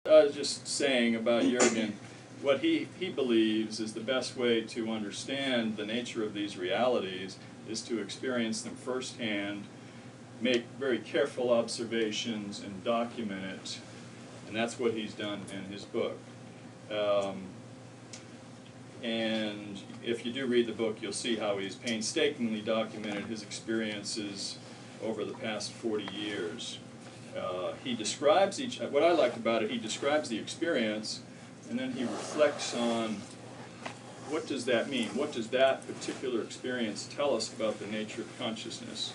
I was just saying about Jurgen, what he believes is the best way to understand the nature of these realities is to experience them firsthand, make very careful observations, and document it. And that's what he's done in his book. And if you do read the book, you'll see how he's painstakingly documented his experiences over the past 40 years. He describes what I liked about it, he describes the experience, and then he reflects on what does that mean? What does that particular experience tell us about the nature of consciousness?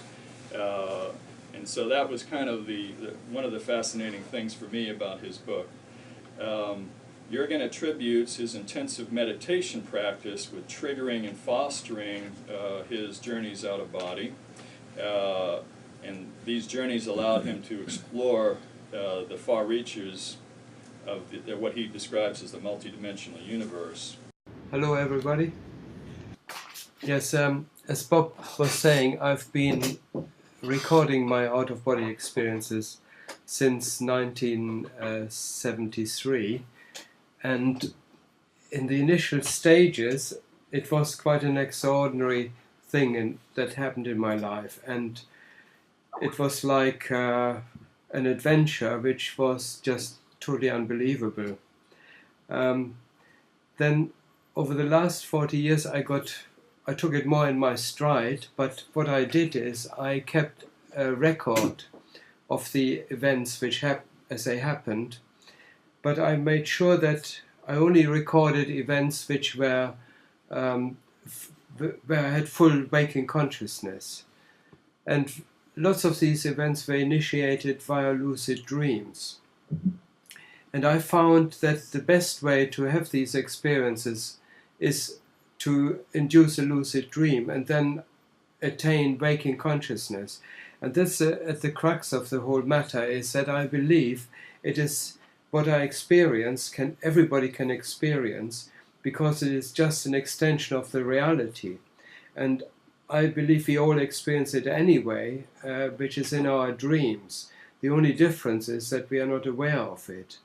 And so that was kind of one of the fascinating things for me about his book. Jurgen attributes his intensive meditation practice with triggering and fostering his journeys out of body. And these journeys allowed him to explore the far reaches of what he describes as the multidimensional universe. Hello everybody. Yes, as Bob was saying, I've been recording my out-of-body experiences since 1973, and in the initial stages it was quite an extraordinary thing that happened in my life, and it was like an adventure which was just totally unbelievable. Then over the last 40 years I took it more in my stride, but what I did is I kept a record of the events which as they happened, but I made sure that I only recorded events which were where I had full waking consciousness. And lots of these events were initiated via lucid dreams. And I found that the best way to have these experiences is to induce a lucid dream and then attain waking consciousness. And that's at the crux of the whole matter, is that I believe it is what I experience, everybody can experience, because it is just an extension of the reality. And I believe we all experience it anyway, which is in our dreams. The only difference is that we are not aware of it,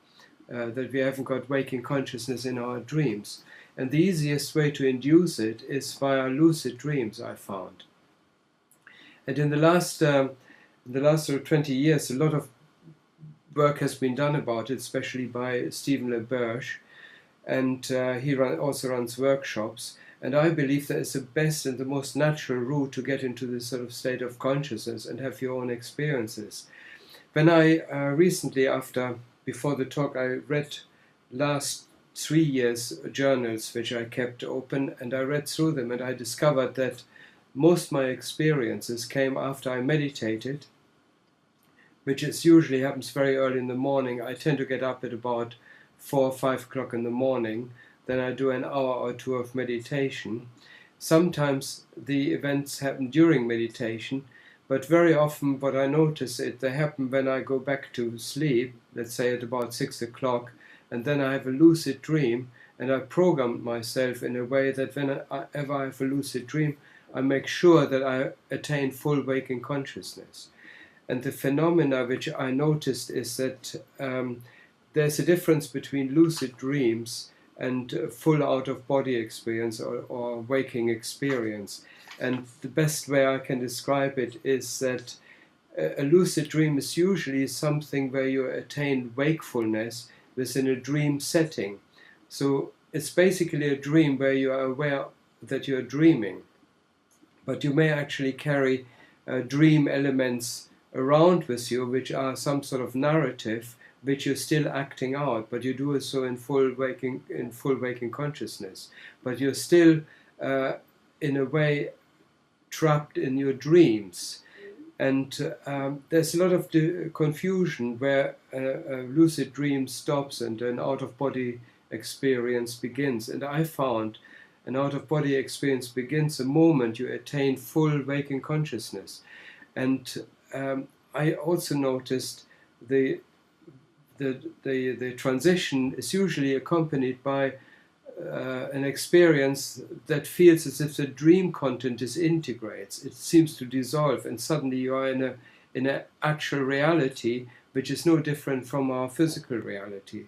that we haven't got waking consciousness in our dreams. And the easiest way to induce it is via lucid dreams, I found. And in the last 20 years, a lot of work has been done about it, especially by Stephen LaBerge, and he also runs workshops. And I believe that is the best and the most natural route to get into this sort of state of consciousness and have your own experiences. When I recently, before the talk, I read last 3 years journals which I kept open, and I read through them, and I discovered that most of my experiences came after I meditated, which usually happens very early in the morning. I tend to get up at about 4 or 5 o'clock in the morning. Then I do an hour or two of meditation. Sometimes the events happen during meditation, but very often what I notice they happen when I go back to sleep, let's say at about 6 o'clock, and then I have a lucid dream, and I program myself in a way that whenever I have a lucid dream, I make sure that I attain full waking consciousness. And the phenomena which I noticed is that there's a difference between lucid dreams and full out-of-body experience or waking experience. And the best way I can describe it is that a lucid dream is usually something where you attain wakefulness within a dream setting. So it's basically a dream where you are aware that you're dreaming, but you may actually carry dream elements around with you, which are some sort of narrative which you're still acting out, but you do so in full waking consciousness. But you're still, in a way, trapped in your dreams. And there's a lot of confusion where a lucid dream stops and an out-of-body experience begins. And I found an out-of-body experience begins the moment you attain full waking consciousness. And I also noticed the transition is usually accompanied by an experience that feels as if the dream content disintegrates. It seems to dissolve, and suddenly you are in an actual reality which is no different from our physical reality.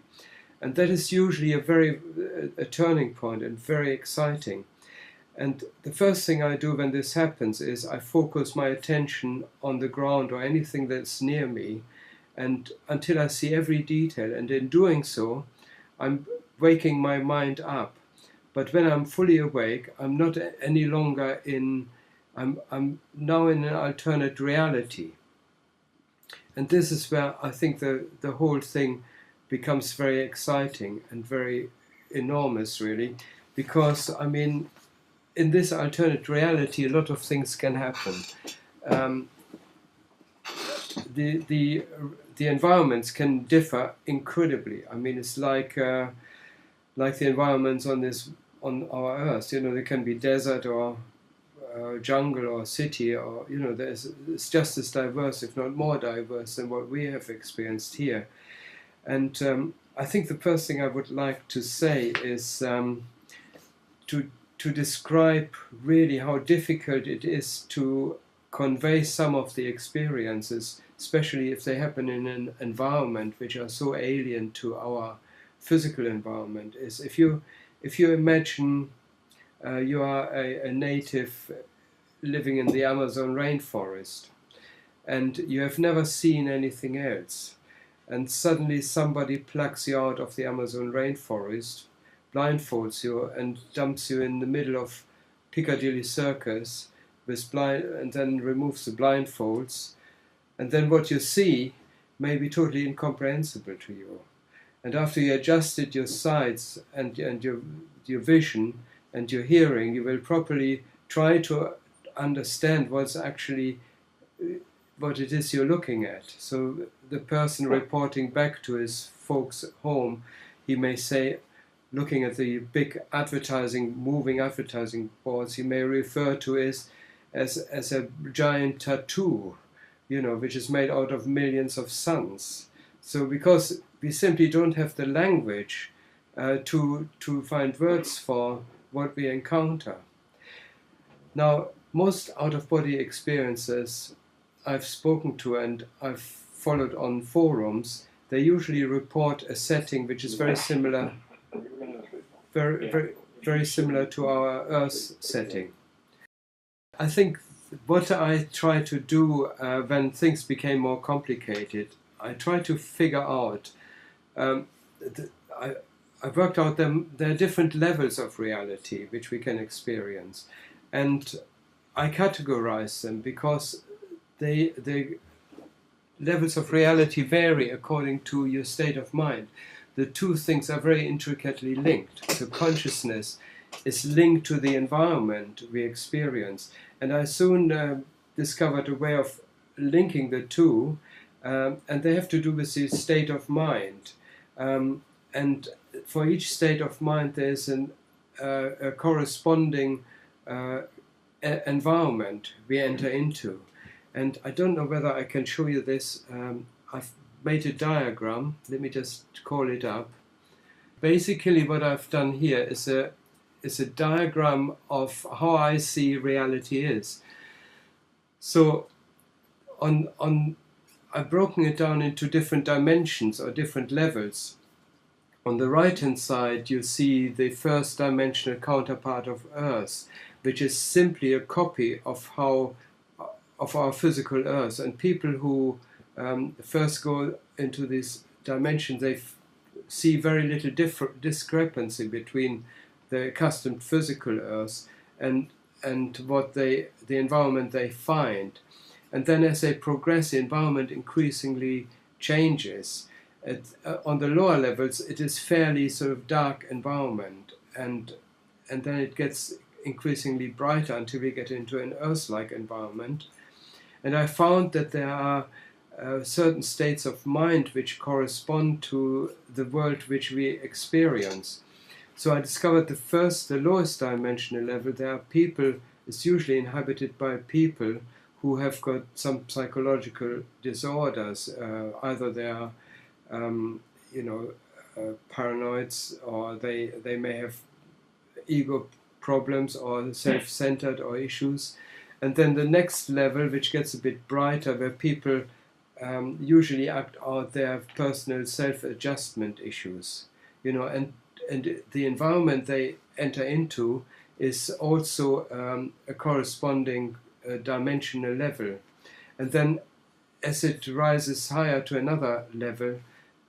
And that is usually a turning point and very exciting. And the first thing I do when this happens is I focus my attention on the ground or anything that's near me, and until I see every detail. And in doing so, I'm waking my mind up. But when I'm fully awake, I'm not any longer I'm now in an alternate reality. And this is where I think the whole thing becomes very exciting and very enormous, really, because, I mean, in this alternate reality, a lot of things can happen. The environments can differ incredibly. I mean, it's like the environments on our Earth. You know, there can be desert or jungle or city, or it's just as diverse, if not more diverse, than what we have experienced here. And I think the first thing I would like to say is to describe really how difficult it is to convey some of the experiences, especially if they happen in an environment which are so alien to our physical environment. Is if you imagine you are a native living in the Amazon rainforest, and you have never seen anything else, and suddenly somebody plucks you out of the Amazon rainforest, blindfolds you, and dumps you in the middle of Piccadilly Circus and then removes the blindfolds, and then what you see may be totally incomprehensible to you. And after you adjusted your sights and your vision and your hearing, you will properly try to understand what it is you're looking at. So the person reporting back to his folks' home, he may say, looking at the big moving advertising boards, he may refer to it as a giant tattoo, which is made out of millions of suns. So because we simply don't have the language to find words for what we encounter. Now, most out-of-body experiences I've spoken to and I've followed on forums, they usually report a setting which is very similar, very similar to our Earth setting. I think what I try to do when things became more complicated, I try to figure out, I worked out there are different levels of reality which we can experience, and I categorize them because the levels of reality vary according to your state of mind. The two things are very intricately linked. So consciousness is linked to the environment we experience, and I soon discovered a way of linking the two, and they have to do with the state of mind. And for each state of mind, there's a corresponding environment we enter into. And I don't know whether I can show you this. I've made a diagram. Let me just call it up. Basically, what I've done here is a diagram of how I see reality is. So I've broken it down into different dimensions or different levels. On the right-hand side, you see the first dimensional counterpart of Earth, which is simply a copy of our physical Earth. And people who first go into this dimension, they see very little discrepancy between the accustomed physical Earth and what the environment they find. And then as they progress, the environment increasingly changes. On the lower levels, it is fairly sort of dark environment, and then it gets increasingly brighter until we get into an Earth-like environment. And I found that there are certain states of mind which correspond to the world which we experience. So I discovered the lowest dimensional level, there are people, it's usually inhabited by people who have got some psychological disorders. Either they are paranoids, or they may have ego problems or self-centered or issues. And then the next level, which gets a bit brighter, where people usually act out their personal self-adjustment issues, and the environment they enter into is also a corresponding dimensional level. And then as it rises higher to another level,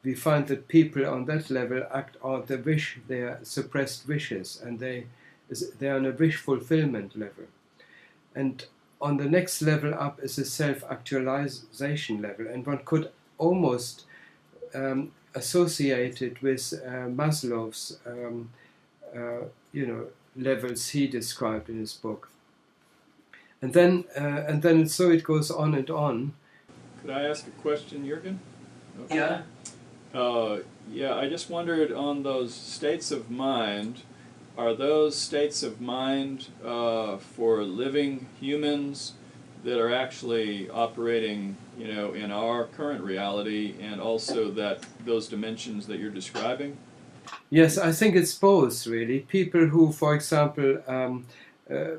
we find that people on that level act out their suppressed wishes, and they're on a wish fulfillment level. And on the next level up is a self-actualization level, and one could almost associate it with Maslow's levels he described in his book. And then so it goes on and on. Could I ask a question, Jurgen? Okay. Yeah. Yeah, I just wondered on those states of mind, are those states of mind for living humans that are actually operating, in our current reality, and also that those dimensions that you're describing? Yes, I think it's both, really. People who, for example,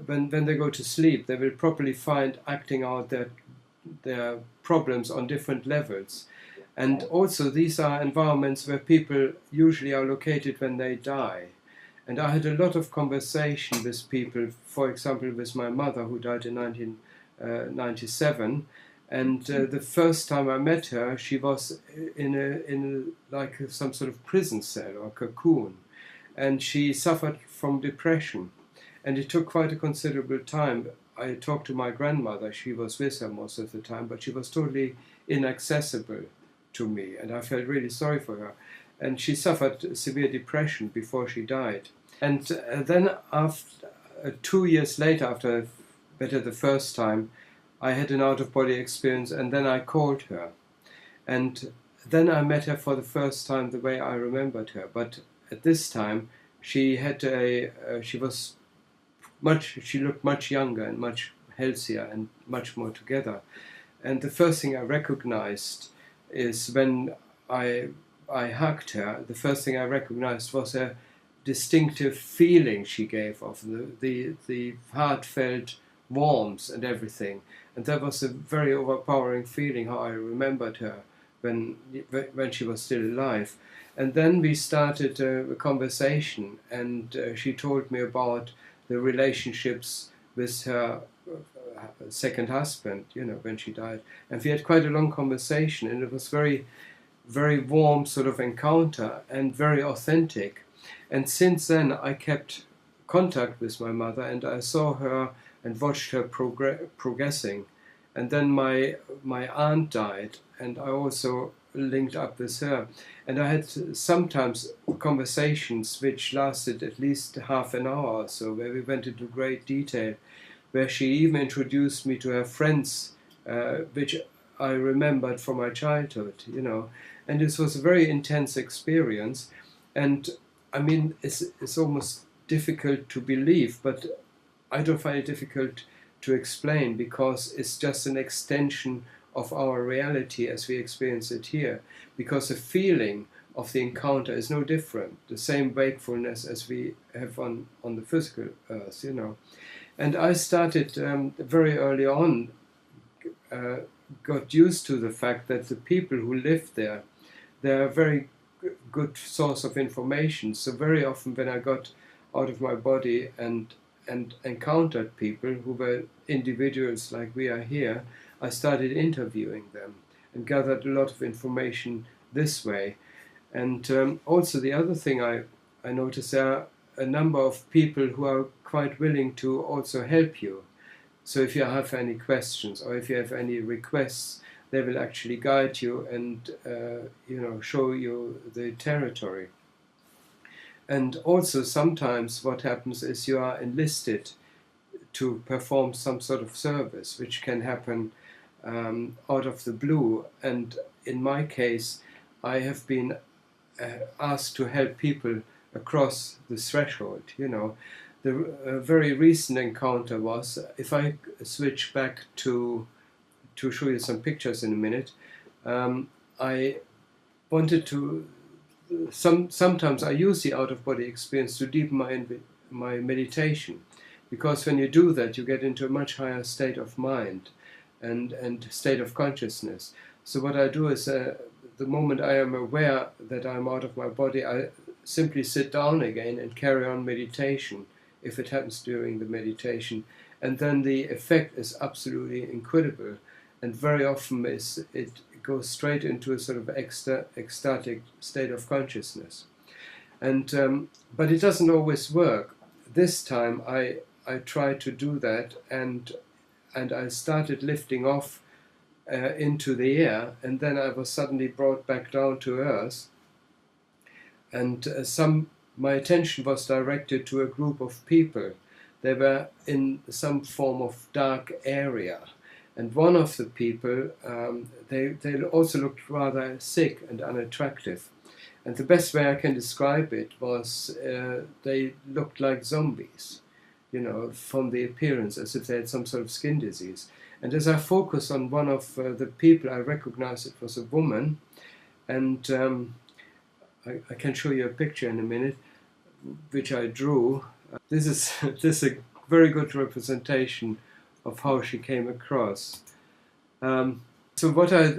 when they go to sleep, they will probably find acting out their problems on different levels. And also these are environments where people usually are located when they die. And I had a lot of conversation with people, for example, with my mother, who died in 1997. And the first time I met her, she was in like some sort of prison cell or cocoon. And she suffered from depression. And it took quite a considerable time. I talked to my grandmother. She was with her most of the time, but she was totally inaccessible to me. And I felt really sorry for her. And she suffered severe depression before she died. And then after 2 years later, after I met her the first time, I had an out-of-body experience, and then I called her. And then I met her for the first time the way I remembered her. But at this time, she looked much younger and much healthier and much more together. And the first thing I recognized is when I hugged her, the first thing I recognized was a distinctive feeling she gave off, the heartfelt warmth and everything. And that was a very overpowering feeling, how I remembered her when she was still alive. And then we started a conversation, and she told me about the relationships with her second husband, when she died. And we had quite a long conversation, and it was very, very warm sort of encounter and very authentic. And since then I kept contact with my mother, and I saw her and watched her progressing. And then my aunt died, and I also linked up with her. And I had sometimes conversations which lasted at least half an hour or so, where we went into great detail, where she even introduced me to her friends, which I remembered from my childhood, And this was a very intense experience. And I mean, it's almost difficult to believe, but I don't find it difficult to explain, because it's just an extension of our reality as we experience it here, because the feeling of the encounter is no different, the same wakefulness as we have on the physical earth, And I started very early on, got used to the fact that the people who live there, they're a very good source of information. So very often when I got out of my body and encountered people who were individuals like we are here, I started interviewing them and gathered a lot of information this way. And also the other thing I noticed, there are a number of people who are quite willing to also help you. So if you have any questions or if you have any requests, they will actually guide you and show you the territory. And also sometimes what happens is you are enlisted to perform some sort of service, which can happen out of the blue. And in my case, I have been asked to help people across the threshold. The very recent encounter was, if I switch back to show you some pictures in a minute, I wanted to. Sometimes I use the out-of-body experience to deepen my meditation, because when you do that, you get into a much higher state of mind and state of consciousness. So what I do is, the moment I am aware that I'm out of my body, I simply sit down again and carry on meditation, if it happens during the meditation. And then the effect is absolutely incredible. And very often it goes straight into a sort of ecstatic state of consciousness. And but it doesn't always work. This time I tried to do that, and I started lifting off into the air, and then I was suddenly brought back down to earth, and my attention was directed to a group of people. They were in some form of dark area, and one of the people, they also looked rather sick and unattractive. And the best way I can describe it was they looked like zombies, from the appearance, as if they had some sort of skin disease. And as I focused on one of the people, I recognized it was a woman, and I can show you a picture in a minute, which I drew. This is a very good representation of how she came across. So what I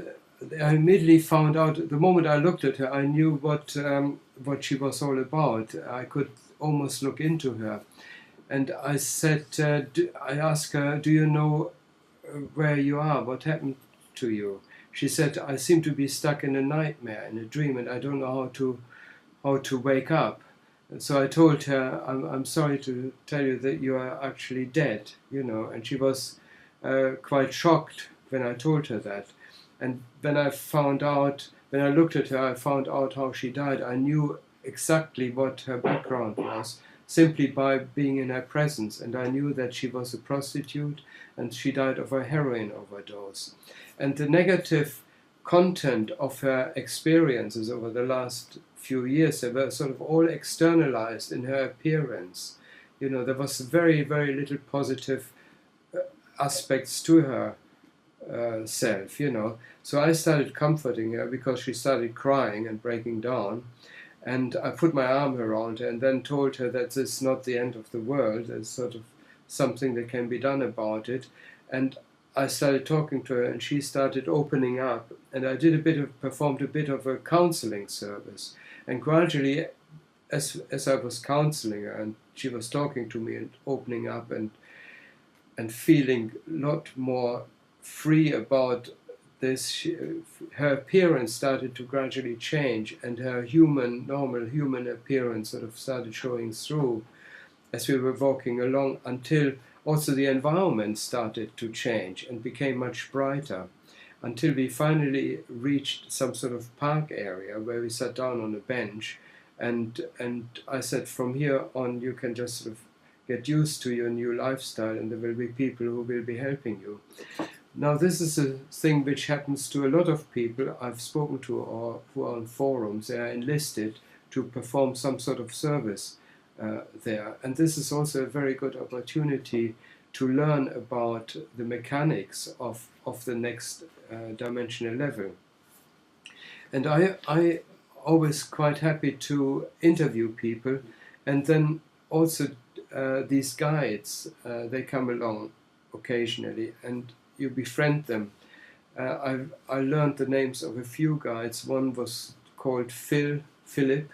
immediately found out, the moment I looked at her, I knew what she was all about. I could almost look into her. And I said, I asked her, do you know where you are? What happened to you? She said, I seem to be stuck in a nightmare, in a dream, and I don't know how to wake up. And so I told her, I'm sorry to tell you that you are actually dead, and she was quite shocked when I told her that. And when I looked at her, I found out how she died. I knew exactly what her background was, simply by being in her presence. And I knew that she was a prostitute, and she died of a heroin overdose. And the negative content of her experiences over the last few years, they were sort of all externalized in her appearance. There was very, very little positive aspects to her self, So I started comforting her, because she started crying and breaking down. And I put my arm around her and then told her that this is not the end of the world. There's sort of something that can be done about it. And I started talking to her, and she started opening up. And I performed a bit of a counseling service. And gradually, as I was counseling her, and she was talking to me and opening up and feeling a lot more free about this, her appearance started to gradually change, and her normal human appearance sort of started showing through as we were walking along, until also the environment started to change and became much brighter, until we finally reached some sort of park area where we sat down on a bench, and I said, from here on you can just sort of get used to your new lifestyle, and there will be people who will be helping you. Now, this is a thing which happens to a lot of people I've spoken to, or who are on forums. They are enlisted to perform some sort of service there. And this is also a very good opportunity to learn about the mechanics of the next dimensional level. And I always quite happy to interview people, and then also these guides, they come along occasionally, and you befriend them. I learned the names of a few guides. One was called Philip,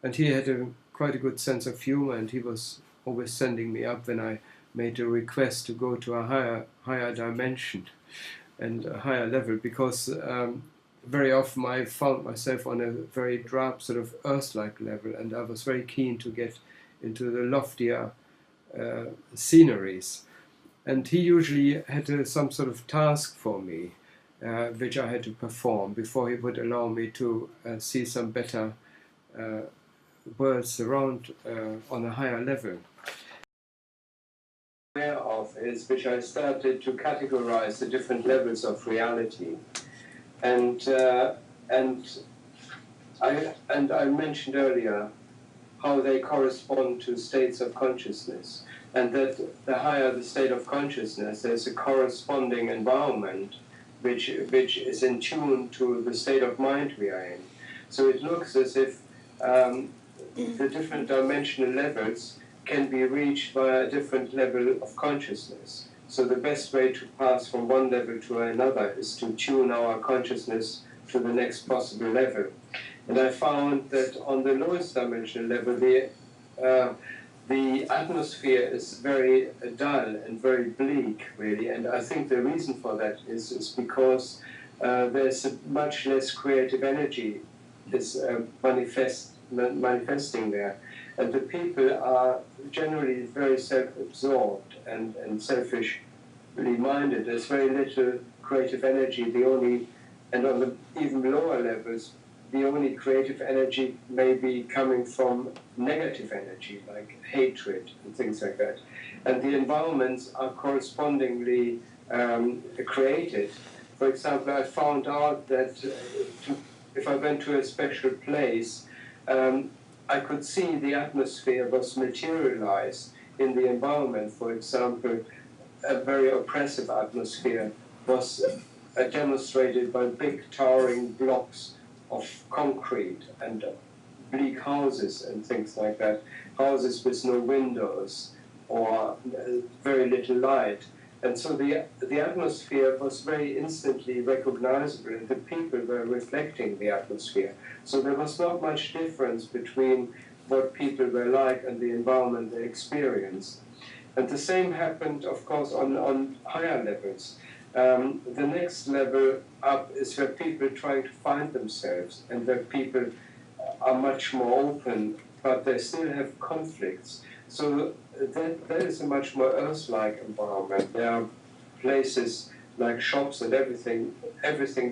and he had quite a good sense of humor, and he was always sending me up when I made a request to go to a higher dimension and a higher level, because very often I found myself on a very drab sort of earth-like level, and I was very keen to get into the loftier sceneries. And he usually had some sort of task for me, which I had to perform before he would allow me to see some better worlds around on a higher level. Aware of is which I started to categorize the different levels of reality, and I mentioned earlier how they correspond to states of consciousness, and that the higher the state of consciousness, there's a corresponding environment which is in tune to the state of mind we are in. So it looks as if the different dimensional levels can be reached via a different level of consciousness. So the best way to pass from one level to another is to tune our consciousness to the next possible level. And I found that on the lowest dimensional level, the atmosphere is very dull and very bleak, really. And I think the reason for that is because there's much less creative energy is manifesting there. And the people are generally very self-absorbed and selfishly minded. There's very little creative energy. And on the even lower levels, the only creative energy may be coming from negative energy, like hatred and things like that. And the environments are correspondingly created. For example, I found out that if I went to a special place, I could see the atmosphere was materialized in the environment. For example, a very oppressive atmosphere was demonstrated by big towering blocks of concrete and bleak houses and things like that, houses with no windows or very little light. And so the atmosphere was very instantly recognizable, and the people were reflecting the atmosphere. So there was not much difference between what people were like and the environment they experienced. And the same happened, of course, on higher levels. The next level up is where people are trying to find themselves, and where people are much more open, but they still have conflicts. So that is a much more Earth-like environment. There are places like shops and everything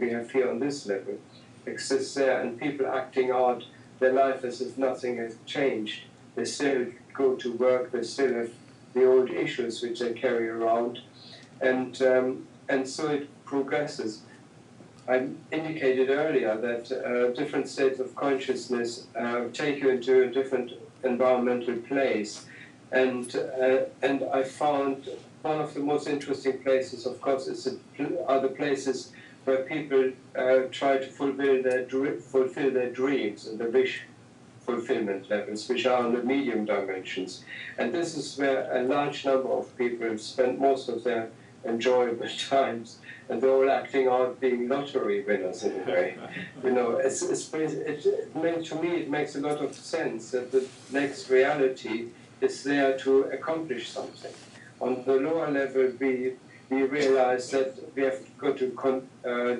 we have here on this level exists there, and people acting out their life as if nothing has changed. They still go to work, they still have the old issues which they carry around, and so it progresses. I indicated earlier that different states of consciousness take you into a different environmental place, and I found one of the most interesting places, of course, are the places where people try to fulfill their dreams and the wish fulfillment levels, which are on the medium dimensions. And this is where a large number of people spend most of their enjoyable times, and they're all acting out being lottery winners in a way. You know, to me it makes a lot of sense that the next reality is there to accomplish something. On the lower level, we realize that we have got to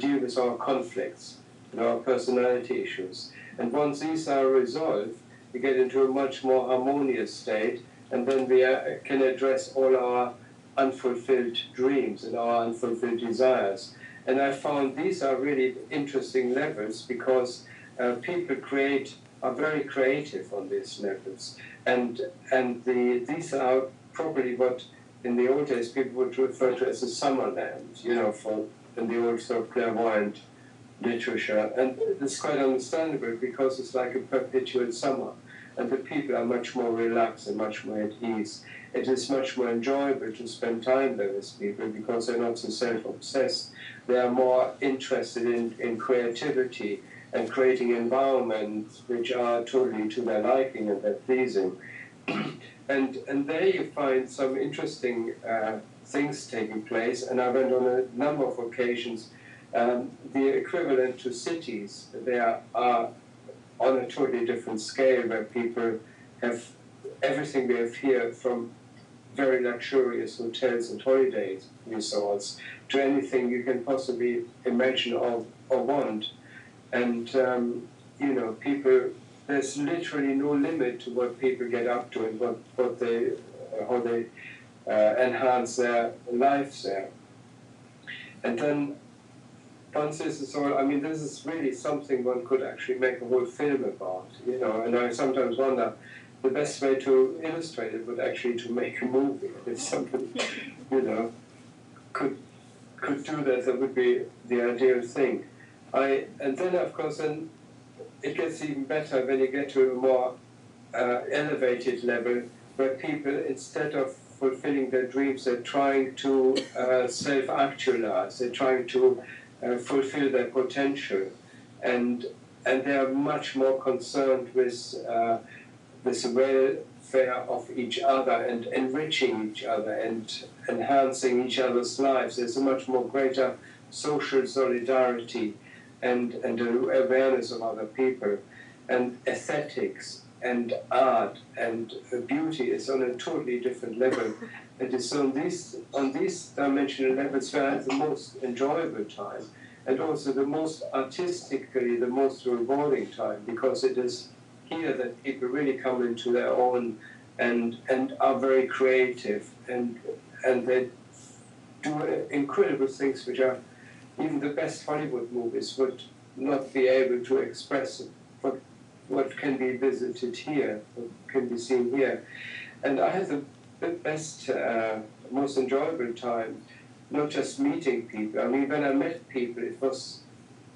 deal with our conflicts and our personality issues. And once these are resolved, we get into a much more harmonious state, and then we can address all our unfulfilled dreams and our unfulfilled desires. And I found these are really interesting levels because people are very creative on these levels. And these are probably what in the old days people would refer to as a summer land, you know, in the old sort of clairvoyant literature. And it's quite understandable because it's like a perpetual summer, and the people are much more relaxed and much more at ease. It is much more enjoyable to spend time there with people because they're not so self-obsessed. They are more interested in creativity and creating environments which are totally to their liking and their pleasing. And there you find some interesting things taking place, and I went on a number of occasions. The equivalent to cities, they are on a totally different scale, where people have everything we have here, from very luxurious hotels and holiday resorts to anything you can possibly imagine or want. And, you know, people, there's literally no limit to what people get up to and how they enhance their lives there. And then once this is all, I mean, this is really something one could actually make a whole film about, you know, and I sometimes wonder the best way to illustrate it would actually to make a movie. If somebody, you know, could do that would be the ideal thing. And then, of course, then it gets even better when you get to a more elevated level, where people, instead of fulfilling their dreams, they're trying to self-actualize. They're trying to fulfill their potential, and they are much more concerned with this welfare of each other and enriching each other and enhancing each other's lives. There's a much more greater social solidarity and awareness of other people. And aesthetics and art and beauty is on a totally different level. It is on these dimensional levels where I have the most enjoyable time, and also the most artistically, the most rewarding time, because it is here that people really come into their own and are very creative, and they do incredible things which are even the best Hollywood movies would not be able to express what can be visited here, what can be seen here. And I had the best, most enjoyable time, not just meeting people. I mean, when I met people,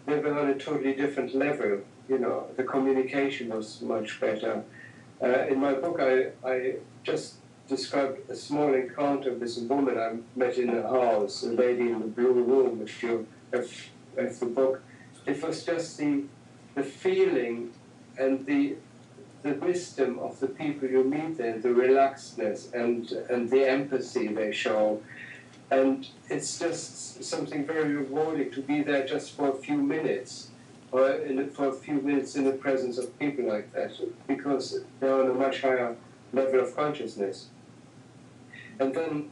they were on a totally different level. You know, the communication was much better. In my book, I just described a small encounter with a woman I met in a house, a lady in the blue room, if you have the book. It was just the feeling and the wisdom of the people you meet there, the relaxedness and the empathy they show. And it's just something very rewarding to be there just for a few minutes, or for a few minutes in the presence of people like that, because they're on a much higher level of consciousness. And then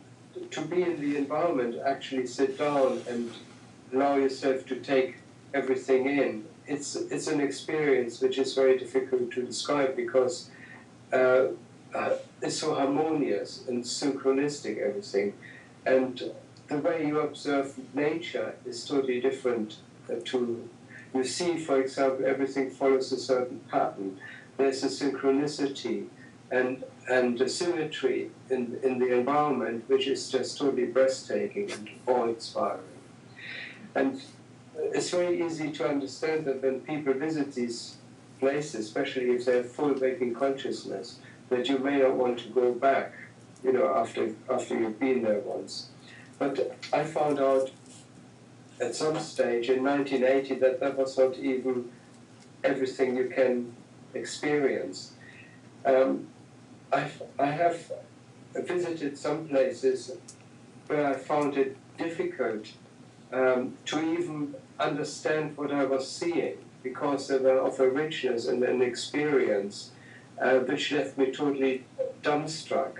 to be in the environment, actually sit down and allow yourself to take everything in. It's an experience which is very difficult to describe, because it's so harmonious and synchronistic, everything. And the way you observe nature is totally different you see, for example, everything follows a certain pattern. There's a synchronicity and a symmetry in the environment which is just totally breathtaking and awe-inspiring. And it's very easy to understand that when people visit these places, especially if they have full waking consciousness, that you may not want to go back, you know, after you've been there once. But I found out at some stage in 1980 that was not even everything you can experience. I have visited some places where I found it difficult to even understand what I was seeing, because they were of a richness and an experience which left me totally dumbstruck.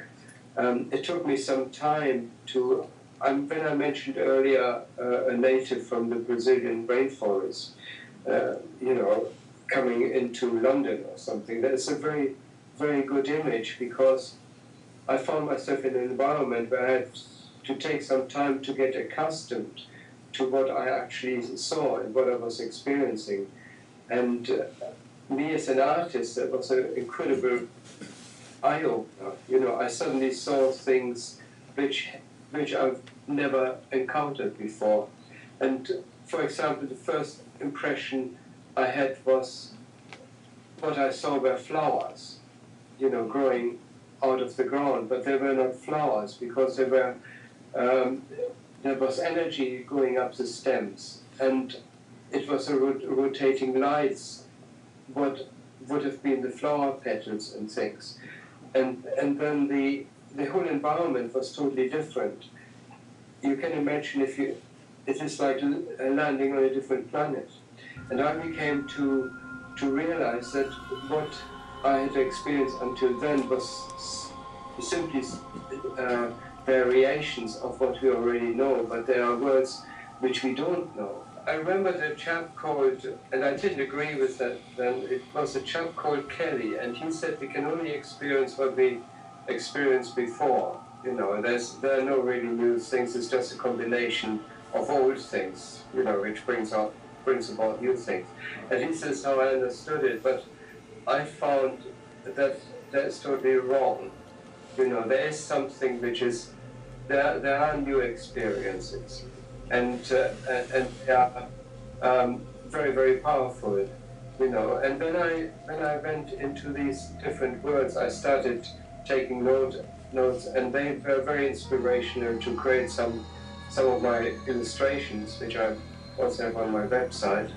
It took me some time to, when I mentioned earlier a native from the Brazilian rainforest, you know, coming into London or something, that's a very, very good image, because I found myself in an environment where I had to take some time to get accustomed to what I actually saw and what I was experiencing. And me as an artist, that was an incredible eye-opener. You know, I suddenly saw things which I've never encountered before. And for example, the first impression I had was what I saw were flowers, you know, growing out of the ground, but they were not flowers, because they were there was energy going up the stems, and it was a rotating lights, what would have been the flower petals and things. And then the whole environment was totally different. You can imagine it is like landing on a different planet. And I became to realize that what I had experienced until then was simply variations of what we already know, but there are words which we don't know. I remember the chap called, and I didn't agree with that then, it was a chap called Kelly, and he said we can only experience what we experienced before. You know, there are no really new things, it's just a combination of old things, you know, which brings about new things. At least that's how I understood it, but I found that that's totally wrong. You know, there is something which is, there are new experiences, and they are very, very powerful, you know. And when I went into these different words, I started taking notes, and they were very inspirational to create some of my illustrations, which I also have on my website.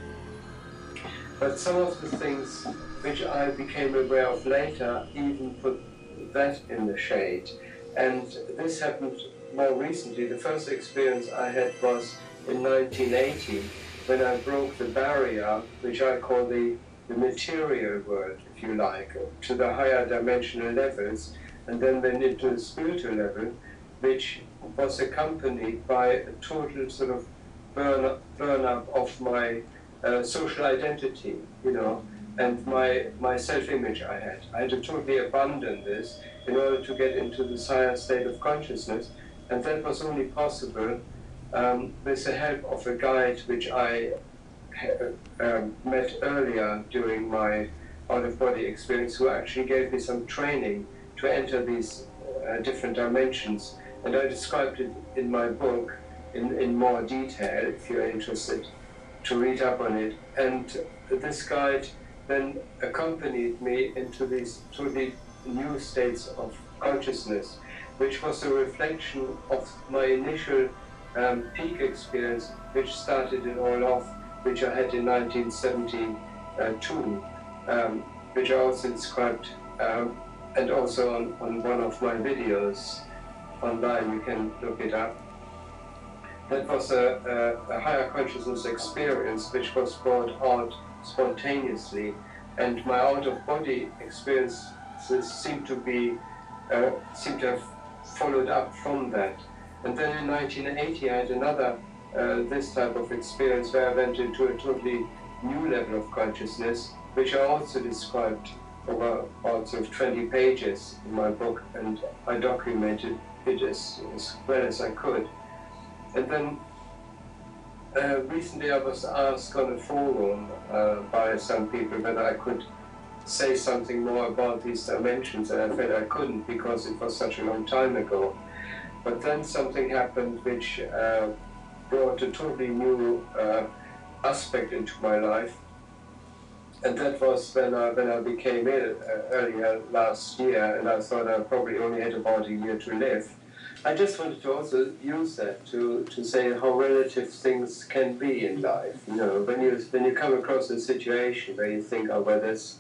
But some of the things which I became aware of later, even put that in the shade. And this happened more recently. The first experience I had was in 1980, when I broke the barrier, which I call the material world, if you like, to the higher dimensional levels, and then went into the spiritual level, which was accompanied by a total sort of burn up of my social identity, you know, and my self-image I had. I had to totally abandon this in order to get into this higher state of consciousness, and that was only possible with the help of a guide which I met earlier during my out-of-body experience, who actually gave me some training to enter these different dimensions. And I described it in my book in more detail, if you're interested to read up on it. And this guide then accompanied me into these totally new states of consciousness, which was a reflection of my initial peak experience, which started it all off, which I had in 1972, which I also described, and also on one of my videos online, you can look it up. That was a higher consciousness experience which was brought out spontaneously, and my out-of-body experiences seem to have followed up from that. And then in 1980 I had another this type of experience where I went into a totally new level of consciousness, which I also described over about sort of 20 pages in my book, and I documented it as well as I could. And then recently I was asked on a forum by some people whether I could say something more about these dimensions, and I felt I couldn't because it was such a long time ago. But then something happened which brought a totally new aspect into my life, and that was when I became ill earlier last year, and I thought I probably only had about a year to live. I just wanted to also use that to say how relative things can be in life. You know, when you come across a situation where you think, oh well, that's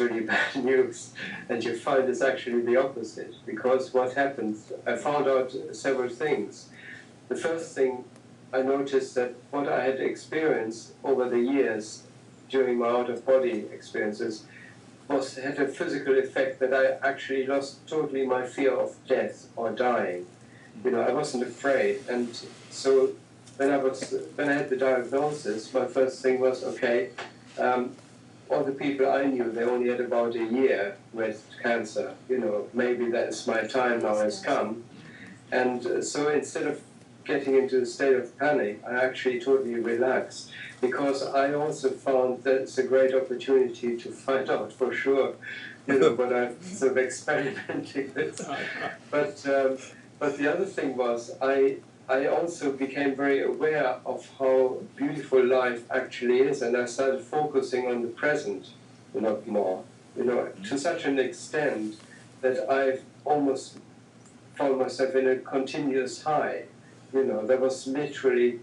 really bad news, and you find it's actually the opposite. Because what happens, I found out several things. The first thing, I noticed that what I had experienced over the years during my out-of-body experiences had a physical effect, that I actually lost totally my fear of death or dying. You know, I wasn't afraid. And so when I had the diagnosis, my first thing was, okay, all the people I knew, they only had about a year with cancer. You know, maybe that's my time now has come. And so instead of getting into a state of panic, I actually totally relaxed, because I also found that it's a great opportunity to find out for sure, you know, what I'm sort of experimenting with. But the other thing was, I also became very aware of how beautiful life actually is, and I started focusing on the present a lot more, you know, to such an extent that I've almost found myself in a continuous high. You know, there was literally,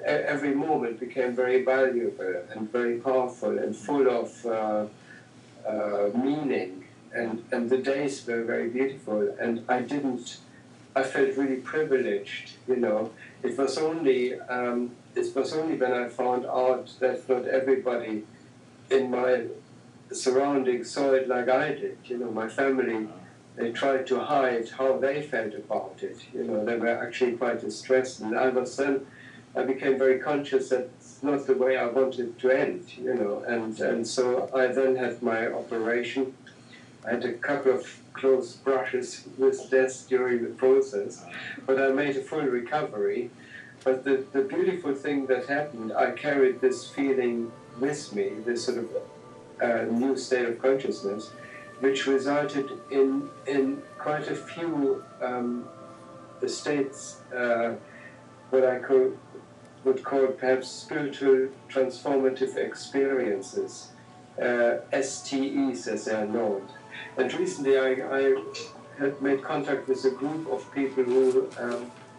every moment became very valuable and very powerful and full of meaning, and the days were very beautiful, and I felt really privileged, you know. It was only when I found out that not everybody in my surroundings saw it like I did. You know, my family, they tried to hide how they felt about it. You know, they were actually quite distressed, and I became very conscious that it's not the way I wanted it to end, you know, and so I then had my operation. I had a couple of close brushes with death during the process, but I made a full recovery. But the beautiful thing that happened, I carried this feeling with me, this sort of new state of consciousness, which resulted in quite a few states, what I would call perhaps spiritual transformative experiences, STEs as they are known. And recently I had made contact with a group of people who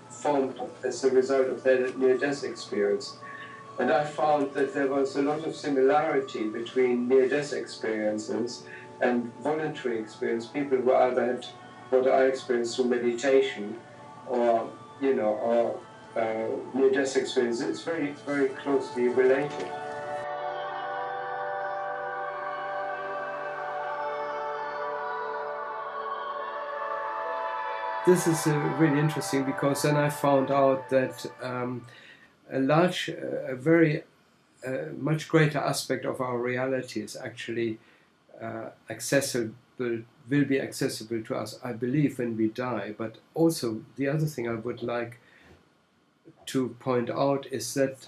formed as a result of their near-death experience. And I found that there was a lot of similarity between near-death experiences and voluntary experience. People who either had what I experienced through meditation or, or near-death experience. It's very, very closely related. This is really interesting, because then I found out that much greater aspect of our reality is actually accessible, will be accessible to us, I believe, when we die. But also, the other thing I would like to point out is that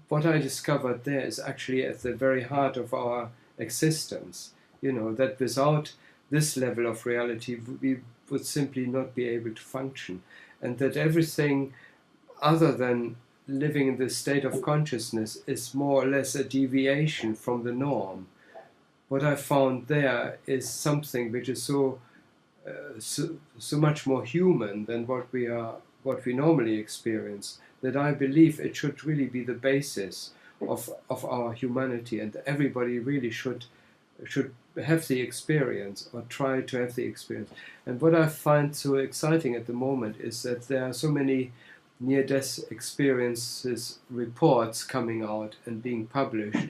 what I discovered there is actually at the very heart of our existence. That without this level of reality, we would simply not be able to function, and that everything other than living in this state of consciousness is more or less a deviation from the norm. What I found there is something which is so much more human than what we normally experience, that I believe it should really be the basis of our humanity, and everybody really should have the experience, or try to have the experience. And what I find so exciting at the moment is that there are so many near-death experiences reports coming out and being published,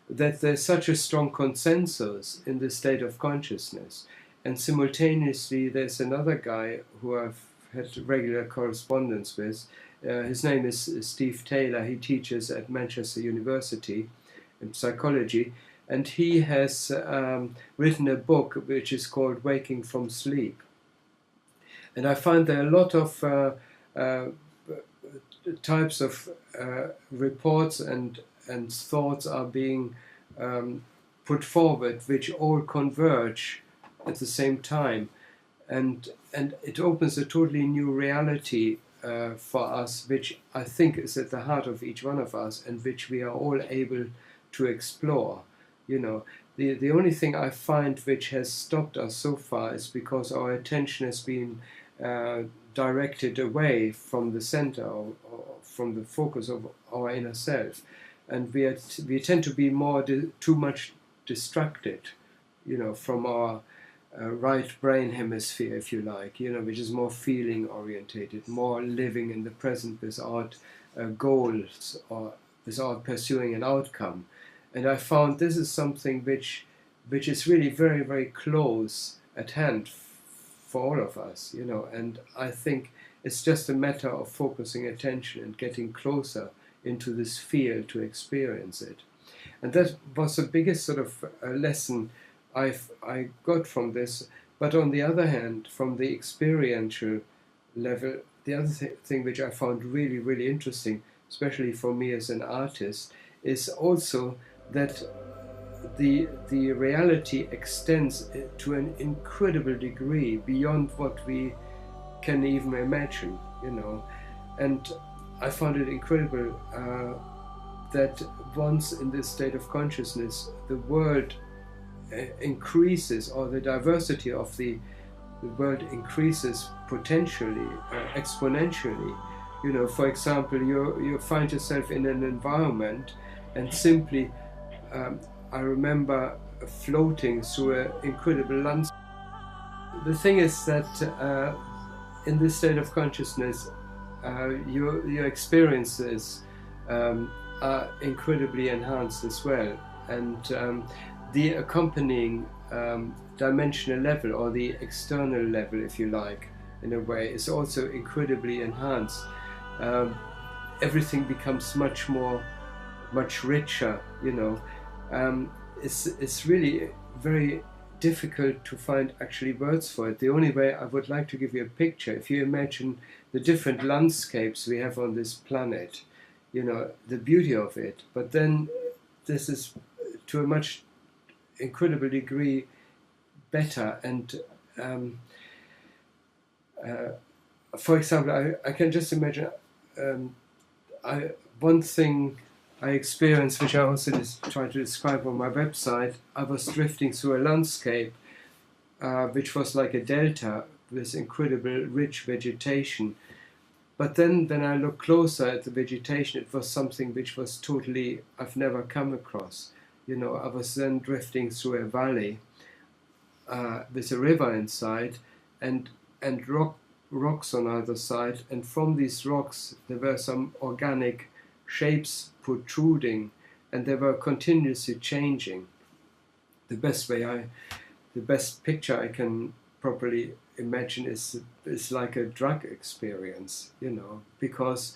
that there's such a strong consensus in the state of consciousness. And simultaneously there's another guy who I've had regular correspondence with. His name is Steve Taylor. He teaches at Manchester University in psychology, and he has written a book which is called Waking from Sleep. And I find there are a lot of types of reports and thoughts are being put forward, which all converge at the same time, and it opens a totally new reality for us, which I think is at the heart of each one of us, and which we are all able to explore. The only thing I find which has stopped us so far is because our attention has been directed away from the center, or from the focus of our inner self, and we tend to be too much distracted, from our right brain hemisphere, if you like, which is more feeling orientated, more living in the present without goals or without pursuing an outcome. And I found this is something which is really very, very close at hand for all of us, and I think it's just a matter of focusing attention and getting closer into this field to experience it. And that was the biggest sort of lesson I got from this. But on the other hand, from the experiential level, the other thing which I found really, really interesting, especially for me as an artist, is also that the reality extends to an incredible degree beyond what we can even imagine, And I found it incredible that once in this state of consciousness, the world increases, or the diversity of the world increases potentially, exponentially. For example, you find yourself in an environment, and simply I remember floating through an incredible landscape. The thing is that in this state of consciousness, your experiences are incredibly enhanced as well, and the accompanying dimensional level, or the external level, if you like, in a way, is also incredibly enhanced. Everything becomes much richer, It's really very difficult to find actually words for it. The only way I would like to give you a picture, if you imagine the different landscapes we have on this planet, the beauty of it, but then this is to a much incredible degree better. And for example, I can just imagine one thing I experienced, which I also try to describe on my website. I was drifting through a landscape which was like a delta with incredible rich vegetation, But then when I looked closer at the vegetation, it was something which was totally, I've never come across. You know, I was then drifting through a valley with a river inside, and rocks on either side, and from these rocks there were some organic shapes protruding, and they were continuously changing. The best picture I can properly imagine is like a drug experience, you know, because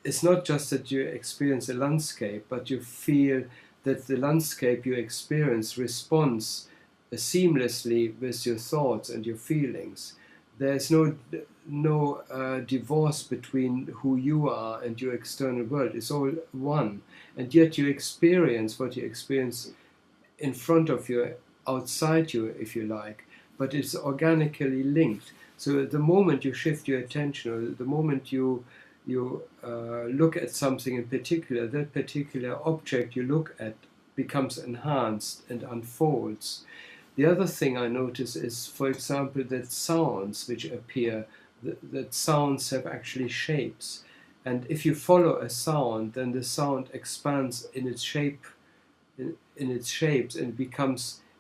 it's not just that you experience a landscape, but you feel that the landscape you experience responds seamlessly with your thoughts and your feelings. There's no divorce between who you are and your external world. It's all one, and yet you experience what you experience in front of you, outside you, if you like, but it's organically linked. So the moment you shift your attention, or the moment you look at something in particular, that particular object you look at becomes enhanced and unfolds. The other thing I notice is, for example, that sounds which appear, that sounds have actually shapes. And if you follow a sound, then the sound expands in its shape, in its shapes, and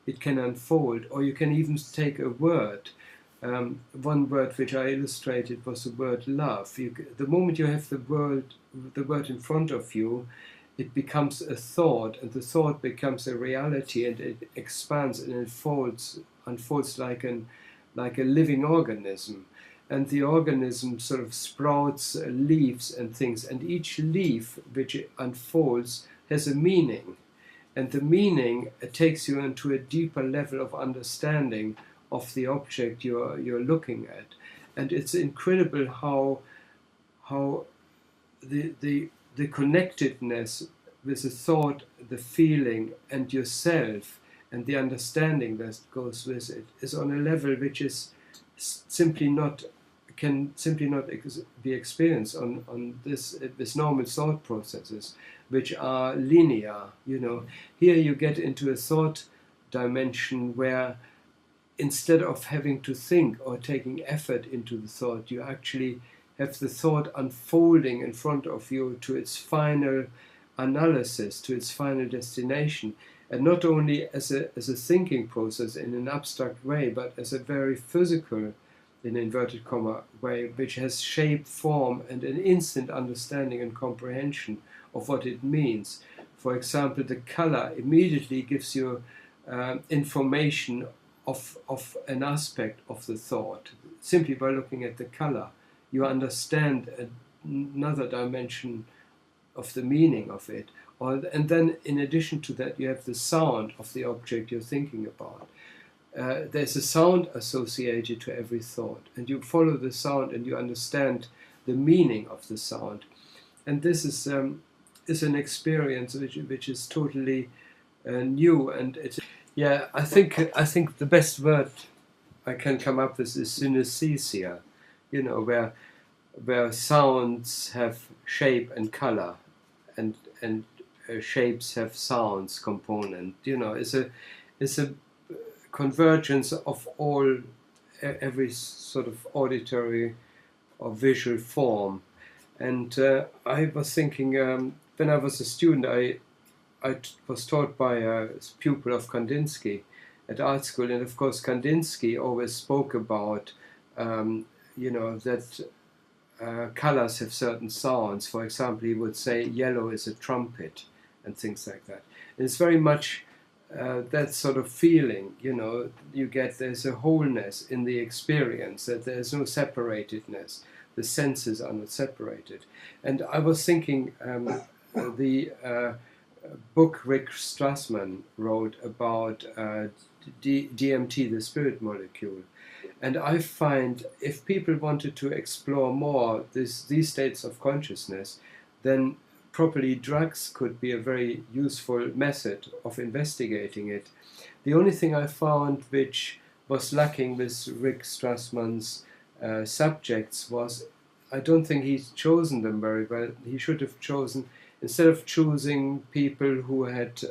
it can unfold. Or you can even take a word. One word which I illustrated was the word love. The moment you have the word in front of you, it becomes a thought, and the thought becomes a reality, and it expands and unfolds like a living organism. And the organism sort of sprouts leaves and things, and each leaf which unfolds has a meaning. And the meaning takes you into a deeper level of understanding of the object you're looking at. And it's incredible how the connectedness with the thought, the feeling, and yourself, and the understanding that goes with it is on a level which is can simply not be experienced on this normal thought processes, which are linear. You know, here you get into a thought dimension where instead of having to think or taking effort into the thought, you actually have the thought unfolding in front of you to its final analysis, to its final destination, and not only as a thinking process in an abstract way, but as a very physical, in inverted comma, way, which has shape, form, and an instant understanding and comprehension of what it means. For example, the color immediately gives you information of an aspect of the thought. Simply by looking at the color, you understand another dimension of the meaning of it. And then in addition to that, you have the sound of the object you're thinking about. There's a sound associated to every thought, and you follow the sound and you understand the meaning of the sound. And this is an experience which is totally new, and it's, yeah, I think the best word I can come up with is synesthesia, you know, where sounds have shape and color, and shapes have sounds component. You know, it's a convergence of every sort of auditory or visual form. And I was thinking, when I was a student, I was taught by a pupil of Kandinsky at art school, and of course Kandinsky always spoke about, you know, that colors have certain sounds. For example, he would say yellow is a trumpet and things like that. And it's very much that sort of feeling, you know, you get there's a wholeness in the experience, that there's no separatedness. The senses are not separated. And I was thinking, the book Rick Strassman wrote about DMT, the spirit molecule. And I find if people wanted to explore more these states of consciousness, then properly drugs could be a very useful method of investigating it. The only thing I found which was lacking with Rick Strassman's subjects was, I don't think he's chosen them very well. He should have chosen, instead of choosing people who had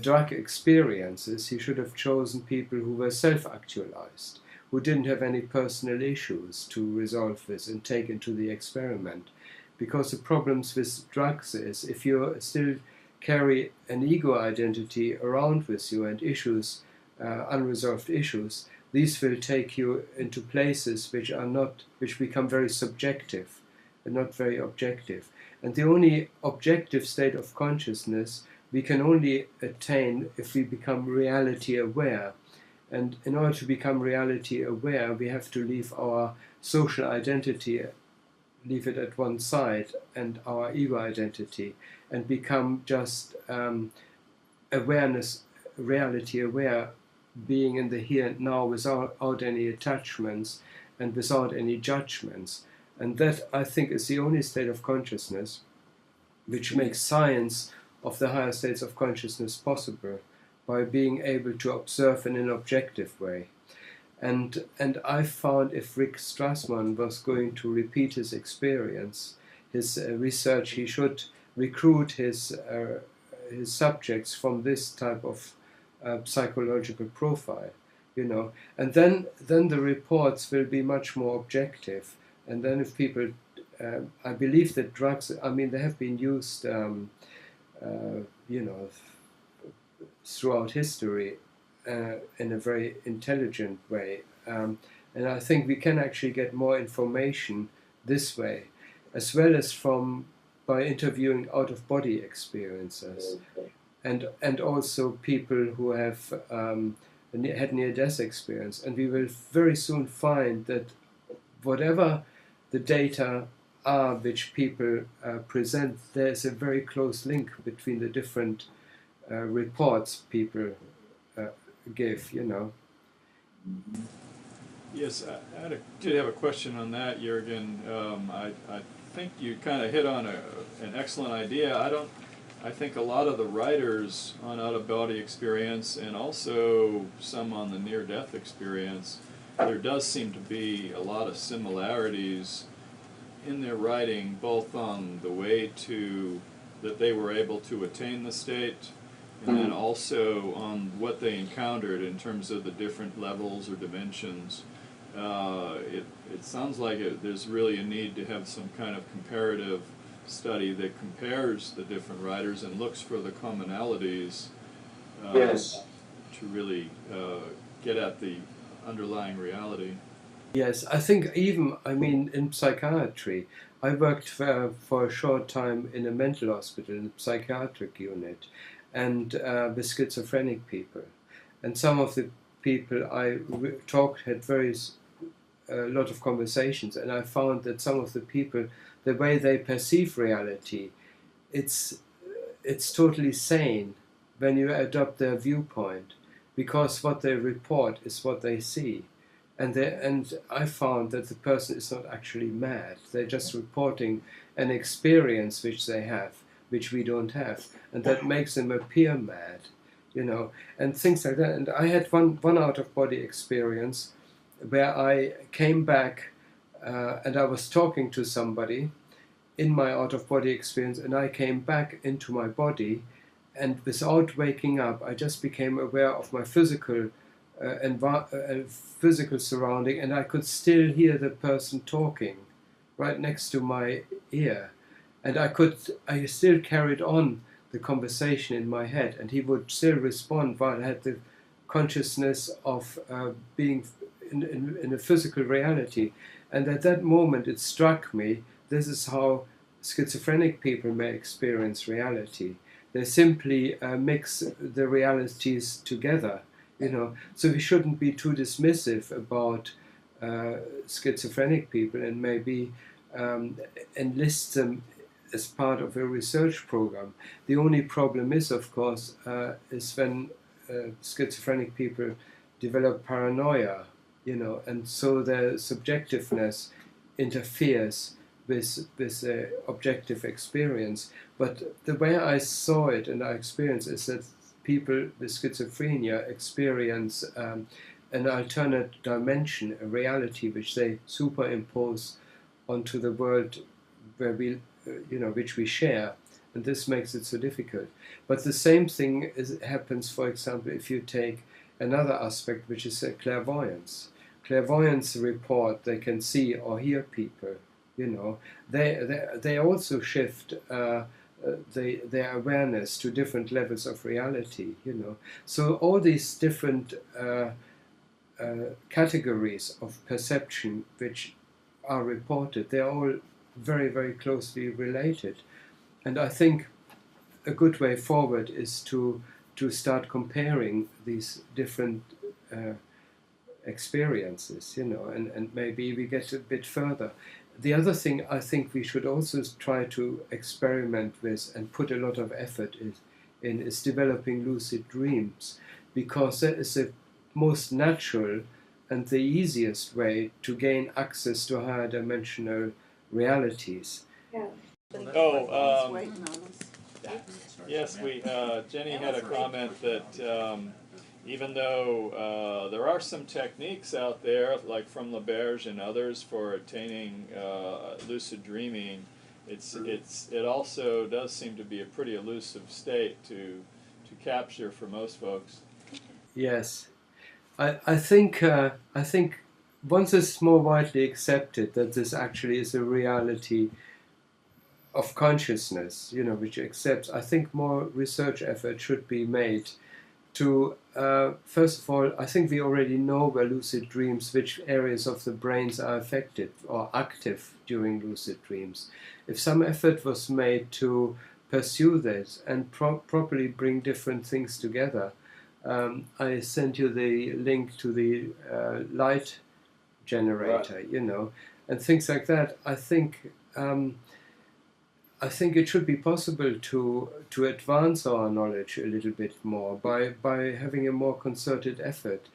drug experiences, he should have chosen people who were self-actualized, who didn't have any personal issues to resolve this and take into the experiment. Because the problems with drugs is, if you still carry an ego identity around with you and issues, unresolved issues, these will take you into places which become very subjective and not very objective. And the only objective state of consciousness we can only attain if we become reality aware. And in order to become reality aware, we have to leave our social identity, leave it at one side, and our ego identity, and become just awareness, reality aware, being in the here and now without any attachments and without any judgments. And that, I think, is the only state of consciousness which makes science of the higher states of consciousness possible, by being able to observe in an objective way. And I found if Rick Strassman was going to repeat his experience, his research, he should recruit his subjects from this type of psychological profile, you know. And then the reports will be much more objective. And then if people, I believe that drugs, I mean, they have been used, you know, throughout history in a very intelligent way. And I think we can actually get more information this way, as well as by interviewing out-of-body experiences, and also people who have had near-death experience. And we will very soon find that whatever the data are which people present, there's a very close link between the different reports people give, you know. Yes, I did have a question on that, Jurgen. I think you kind of hit on an excellent idea. I think a lot of the writers on out-of-body experience, and also some on the near-death experience, there does seem to be a lot of similarities in their writing, both on the way that they were able to attain the state, and then also on what they encountered in terms of the different levels or dimensions. It sounds like there's really a need to have some kind of comparative study that compares the different writers and looks for the commonalities Yes. to really get at the underlying reality. Yes, I think even, I mean, in psychiatry, I worked for a short time in a mental hospital, in a psychiatric unit, and with schizophrenic people. And some of the people I had a lot of conversations, and I found that some of the people, the way they perceive reality, it's totally sane when you adopt their viewpoint, because what they report is what they see. And I found that the person is not actually mad. They're just reporting an experience which they have, which we don't have, and that makes them appear mad, you know, and things like that. And I had one out-of-body experience where I came back and I was talking to somebody in my out-of-body experience, and I came back into my body, and without waking up, I just became aware of my physical physical surrounding, and I could still hear the person talking right next to my ear, and I still carried on the conversation in my head, and he would still respond while I had the consciousness of being in a physical reality. And at that moment it struck me, this is how schizophrenic people may experience reality. They simply mix the realities together. You know, so we shouldn't be too dismissive about schizophrenic people, and maybe enlist them as part of a research program. The only problem is, of course, is when schizophrenic people develop paranoia, you know, and so their subjectiveness interferes with objective experience. But the way I saw it and I experienced is that people with schizophrenia experience an alternate dimension, a reality which they superimpose onto the world where we, which we share, and this makes it so difficult. But the same thing happens, for example, if you take another aspect, which is clairvoyance, clairvoyance report, they can see or hear people. You know, they also shift their awareness to different levels of reality. You know, so all these different categories of perception which are reported, they are all very, very closely related. And I think a good way forward is to start comparing these different experiences, you know, and maybe we get a bit further. The other thing I think we should also try to experiment with and put a lot of effort in is developing lucid dreams, because that is the most natural and the easiest way to gain access to higher dimensional realities. Yeah. Oh, yes, Jenny had a comment that even though there are some techniques out there, like from LaBerge and others, for attaining lucid dreaming, it also does seem to be a pretty elusive state to capture for most folks. Yes, I think once it's more widely accepted that this actually is a reality of consciousness, you know, which accepts, I think more research effort should be made to, first of all, I think we already know where lucid dreams, which areas of the brains are affected or active during lucid dreams. If some effort was made to pursue this and properly bring different things together, I sent you the link to the light generator, right, you know, and things like that. I think it should be possible to advance our knowledge a little bit more by having a more concerted effort.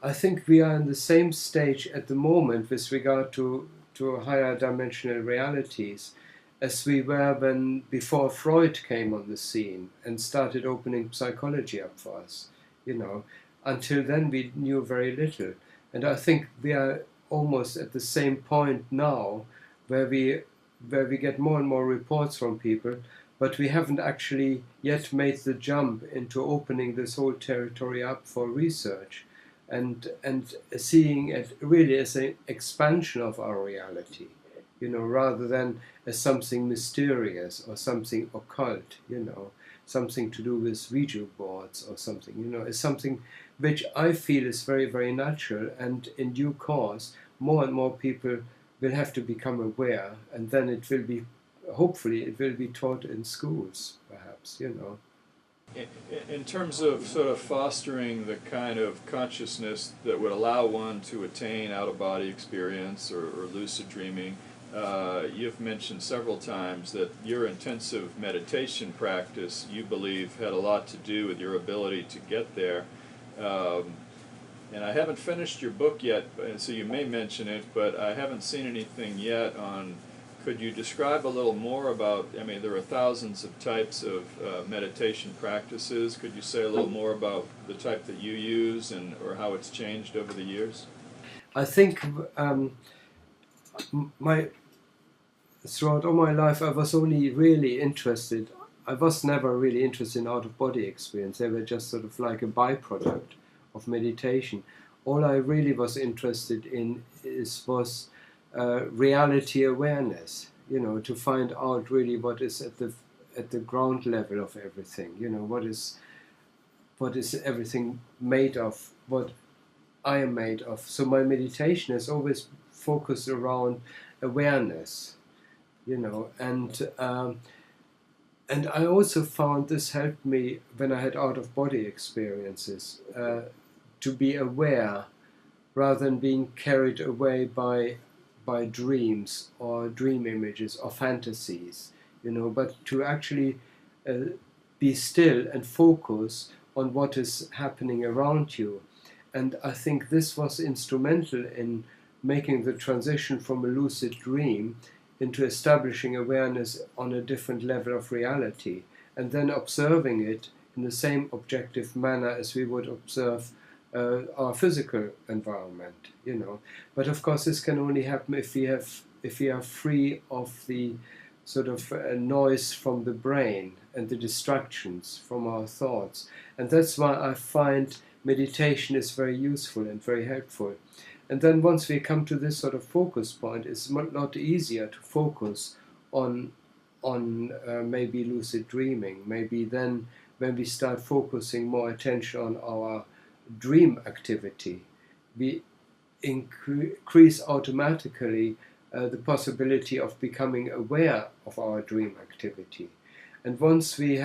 I think we are in the same stage at the moment with regard to higher dimensional realities as we were before Freud came on the scene and started opening psychology up for us. You know, until then we knew very little, and I think we are almost at the same point now, where we get more and more reports from people, but we haven't actually yet made the jump into opening this whole territory up for research, and seeing it really as an expansion of our reality, you know, rather than as something mysterious or something occult, you know, something to do with Ouija boards or something, you know, is something which I feel is very, very natural, and in due course, more and more people will have to become aware, and then it will be, hopefully, it will be taught in schools, perhaps, you know. In terms of sort of fostering the kind of consciousness that would allow one to attain out-of-body experience or lucid dreaming, you've mentioned several times that your intensive meditation practice, you believe, had a lot to do with your ability to get there. And I haven't finished your book yet, so you may mention it, but I haven't seen anything yet on, could you describe a little more about, I mean, there are thousands of types of meditation practices. Could you say a little more about the type that you use or how it's changed over the years? I think throughout all my life, I was never really interested in out-of-body experience. They were just sort of like a byproduct of meditation. All I really was interested in was reality awareness, you know, to find out really what is at the ground level of everything, you know, what is everything made of, what I am made of. So my meditation is always focused around awareness, you know, and I also found this helped me when I had out-of-body experiences, to be aware rather than being carried away by dreams or dream images or fantasies, you know, but to actually be still and focus on what is happening around you. And I think this was instrumental in making the transition from a lucid dream into establishing awareness on a different level of reality, and then observing it in the same objective manner as we would observe our physical environment, you know. But of course, this can only happen if we are free of the sort of noise from the brain and the distractions from our thoughts. And that's why I find meditation is very useful and very helpful. And then once we come to this sort of focus point, it's a lot easier to focus on maybe lucid dreaming. Maybe then when we start focusing more attention on our dream activity, we increase automatically the possibility of becoming aware of our dream activity. And once we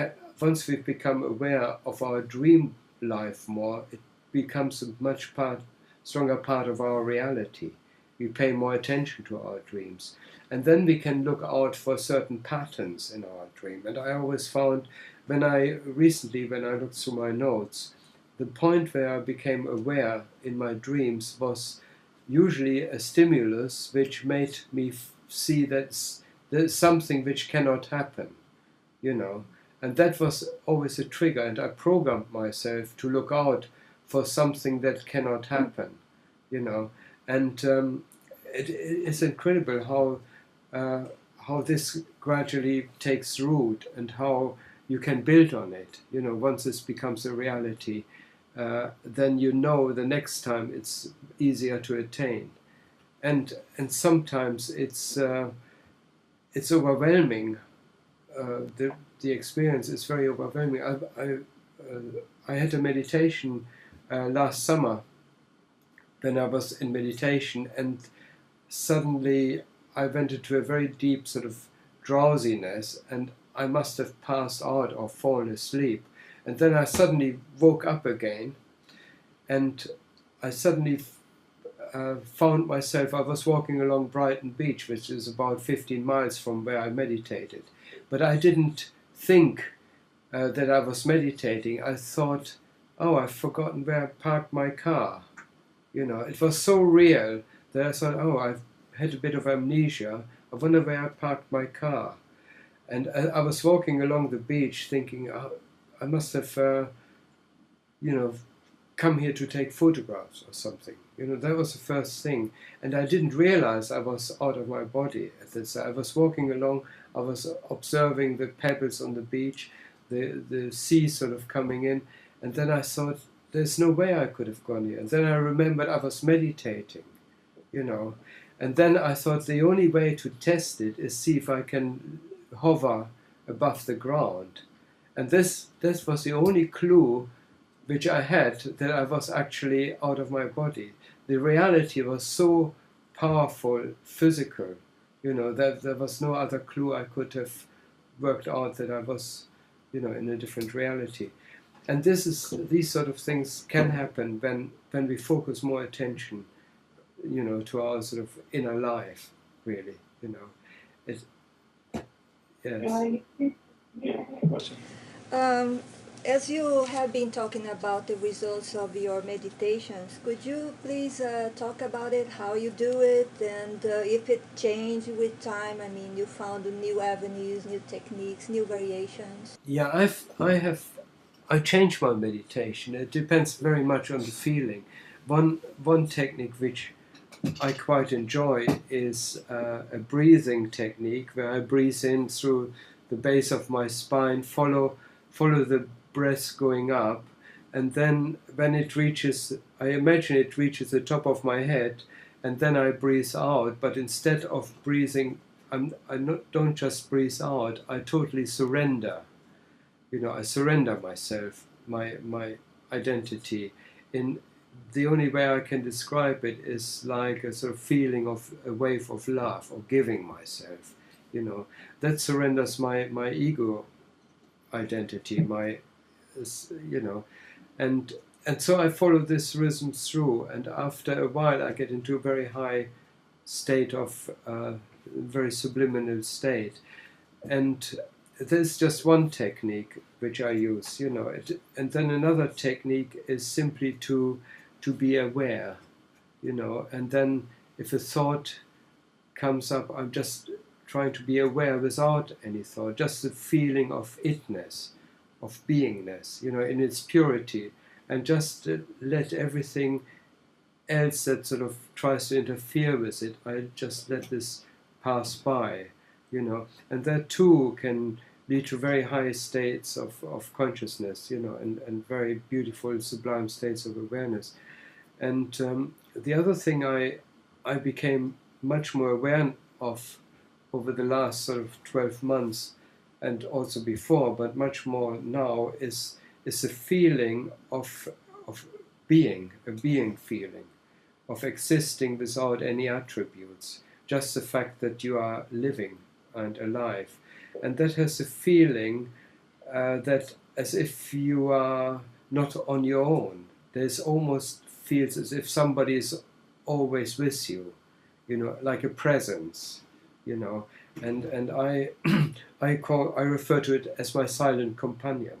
become aware of our dream life more, it becomes a much stronger part of our reality. We pay more attention to our dreams. And then we can look out for certain patterns in our dream. And I always found, when I looked through my notes, the point where I became aware in my dreams was usually a stimulus which made me see that there's something which cannot happen, you know. And that was always a trigger, and I programmed myself to look out for something that cannot happen, you know. And it's incredible how this gradually takes root and how you can build on it. You know, once this becomes a reality, then you know the next time it's easier to attain. And sometimes it's overwhelming. The experience is very overwhelming. I had a meditation last summer when I was in meditation, and suddenly I went into a very deep sort of drowsiness, and I must have passed out or fallen asleep. And then I suddenly woke up again, and I suddenly found myself, I was walking along Brighton Beach, which is about 15 miles from where I meditated. But I didn't think that I was meditating. I thought, oh, I've forgotten where I parked my car. You know, it was so real that I thought, oh, I've had a bit of amnesia. I wonder where I parked my car. And I was walking along the beach thinking, oh, I must have, come here to take photographs or something. You know, that was the first thing. And I didn't realize I was out of my body at this. I was walking along, I was observing the pebbles on the beach, the sea sort of coming in, and then I thought, there's no way I could have gone here. And then I remembered I was meditating, you know. And then I thought the only way to test it is see if I can hover above the ground. And this was the only clue which I had that I was actually out of my body. The reality was so powerful, physical, you know, that there was no other clue I could have worked out that I was, you know, in a different reality. And these sort of things can happen when we focus more attention, you know, to our sort of inner life, really, you know. Yes. Yeah, question. As you have been talking about the results of your meditations, could you please talk about it, how you do it, and if it changed with time? I mean, you found new avenues, new techniques, new variations. Yeah, I changed my meditation. It depends very much on the feeling. One technique which I quite enjoy is a breathing technique where I breathe in through the base of my spine, follow the breath going up, and then when it reaches, I imagine it reaches the top of my head, and then I breathe out. But instead of breathing, don't just breathe out. I totally surrender. You know, I surrender myself, my identity. In the only way I can describe it is like a sort of feeling of a wave of love, or giving myself. You know, that surrenders my ego identity, you know, and so I follow this rhythm through, and after a while I get into a very high state of very subliminal state. And there's just one technique which I use, you know, and then another technique is simply to be aware, you know, and then if a thought comes up, I'm just trying to be aware without any thought, just the feeling of itness, of beingness, you know, in its purity, and just let everything else that sort of tries to interfere with it, I just let this pass by, you know, and that too can lead to very high states of consciousness, you know, and very beautiful, sublime states of awareness. And the other thing I became much more aware of over the last sort of 12 months, and also before, but much more now, is the feeling of being, a being feeling, of existing without any attributes, just the fact that you are living and alive. And that has a feeling that as if you are not on your own. There's almost feels as if somebody is always with you, like a presence, and I I refer to it as my silent companion.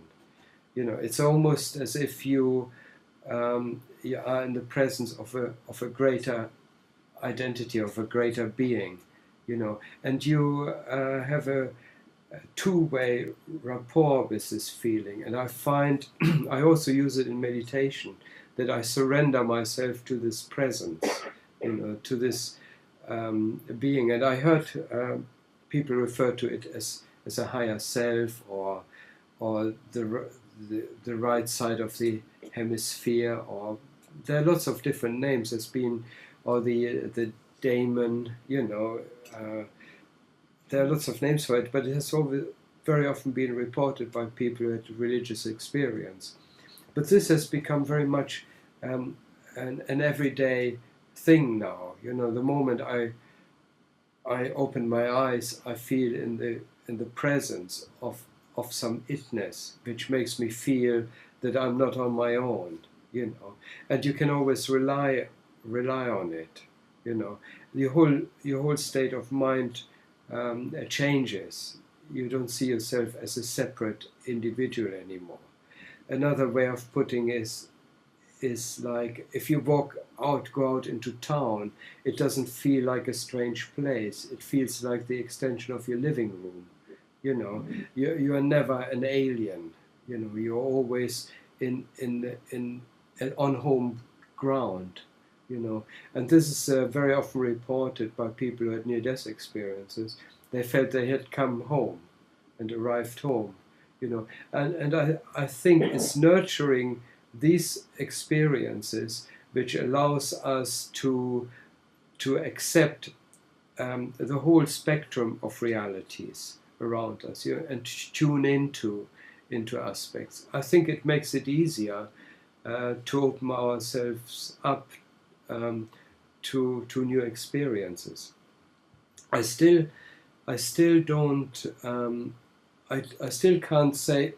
It's almost as if you are in the presence of a greater identity, of a greater being, and you have a two-way rapport with this feeling. And I find I also use it in meditation, that I surrender myself to this presence, to this being. And I heard people refer to it as a higher self, or the right side of the hemisphere, or there are lots of different names. There's been, or the daemon, there are lots of names for it, but it has very often been reported by people who had religious experience. But this has become very much an everyday thing now. The moment I open my eyes, I feel in the presence of some itness, which makes me feel that I'm not on my own. And you can always rely on it. Your whole state of mind changes. You don't see yourself as a separate individual anymore. Another way of putting is like, if you go out into town, it doesn't feel like a strange place. It feels like the extension of your living room. You are never an alien. You're always on home ground. And this is very often reported by people who had near-death experiences. They felt they had come home and arrived home. And I think it's nurturing these experiences which allows us to accept the whole spectrum of realities around us, and to tune into aspects. I think it makes it easier to open ourselves up to new experiences. I still don't. I still can't say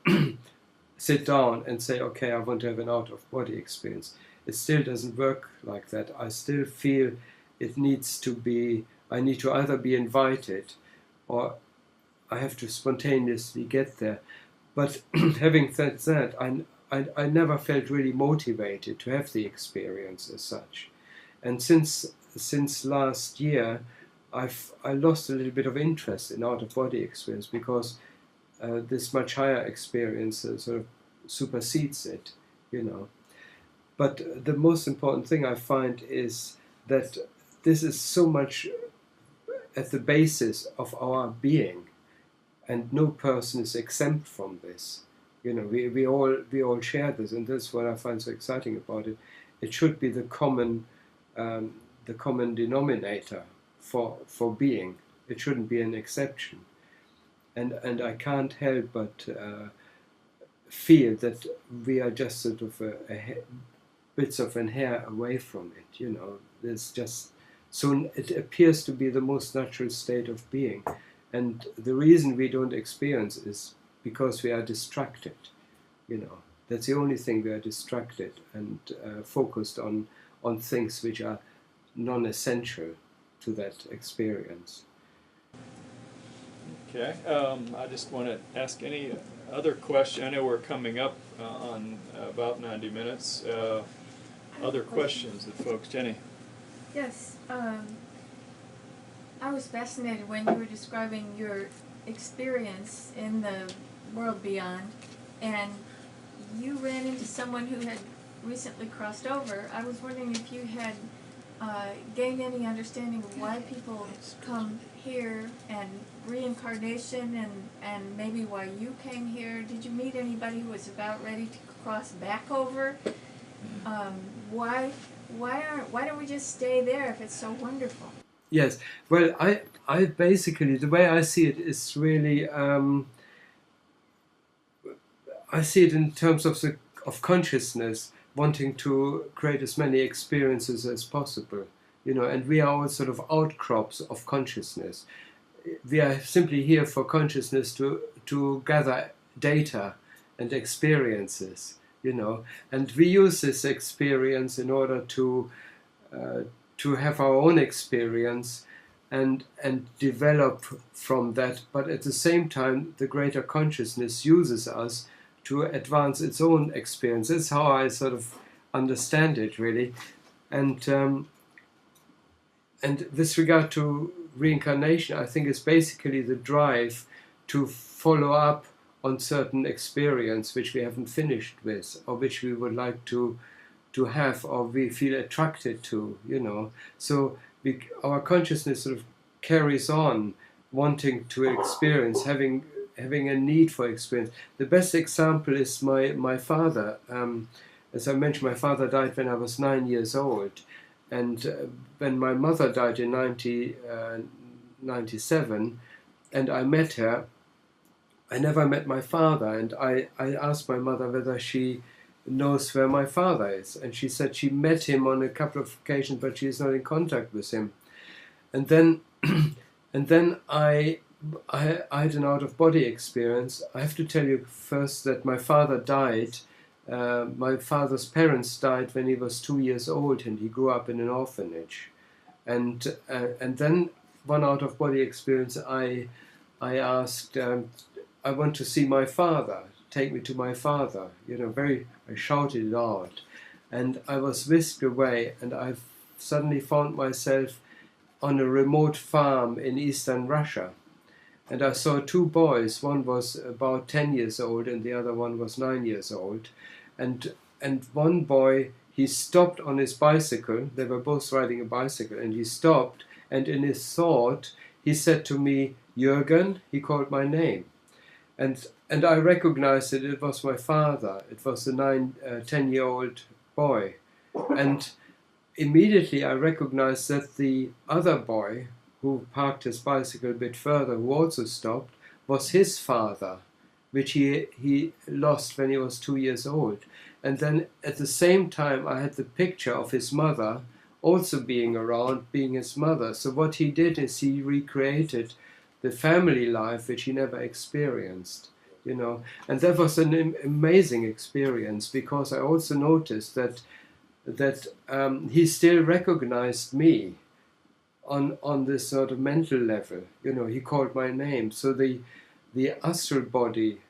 sit down and say, okay, I want to have an out-of-body experience. It still doesn't work like that. I still feel it needs to be. I need to either be invited, or I have to spontaneously get there. But having said that, I never felt really motivated to have the experience as such. And since last year, I lost a little bit of interest in out-of-body experience, because this much higher experience sort of supersedes it, But the most important thing I find is that this is so much at the basis of our being, and no person is exempt from this. We all share this, and that's what I find so exciting about it. It should be the common denominator for being. It shouldn't be an exception. And I can't help but feel that we are just sort of bits of an hair away from it. There's just so it appears to be the most natural state of being, and the reason we don't experience is because we are distracted. That's the only thing. We are distracted and focused on things which are non-essential to that experience. Okay, I just want to ask any other question. I know we're coming up on about 90 minutes. Other questions that folks, Jenny? Yes, I was fascinated when you were describing your experience in the world beyond, and you ran into someone who had recently crossed over. I was wondering if you had gained any understanding of why people come here, and reincarnation, and maybe why you came here. Did you meet anybody who was about ready to cross back over? Why why don't we just stay there if it's so wonderful? Yes. Well, I basically, the way I see it is really, I see it in terms of consciousness wanting to create as many experiences as possible, and we are all sort of outcrops of consciousness. We are simply here for consciousness to gather data and experiences, and we use this experience in order to have our own experience and develop from that. But at the same time, the greater consciousness uses us to advance its own experience. That's how I sort of understand it, really. And with regard to reincarnation, I think it's basically the drive to follow up on certain experience which we haven't finished with, or which we would like to have, or we feel attracted to, So our consciousness sort of carries on wanting to experience, having a need for experience. The best example is my father. As I mentioned, my father died when I was 9 years old. And when my mother died in 1997, and I met her, I never met my father. And I asked my mother whether she knows where my father is. And she said she met him on a couple of occasions, but she is not in contact with him. And then, I had an out-of-body experience. I have to tell you first that my father died. My father's parents died when he was 2 years old, and he grew up in an orphanage. And then one out-of-body experience, I asked, I want to see my father. Take me to my father. I shouted it out, and I was whisked away, and I suddenly found myself on a remote farm in eastern Russia. And I saw two boys. One was about 10 years old and the other one was 9 years old. And one boy, he stopped on his bicycle. They were both riding a bicycle, and he stopped, and in his thought, he said to me, "Jurgen," he called my name. And I recognized that it was my father. It was the 10-year-old boy. And immediately I recognized that the other boy, who parked his bicycle a bit further, who also stopped, was his father, which he lost when he was 2 years old. And then at the same time I had the picture of his mother also being around, being his mother. So what he did is he recreated the family life which he never experienced, And that was an amazing experience, because I also noticed that he still recognized me on this sort of mental level. He called my name. So the astral body,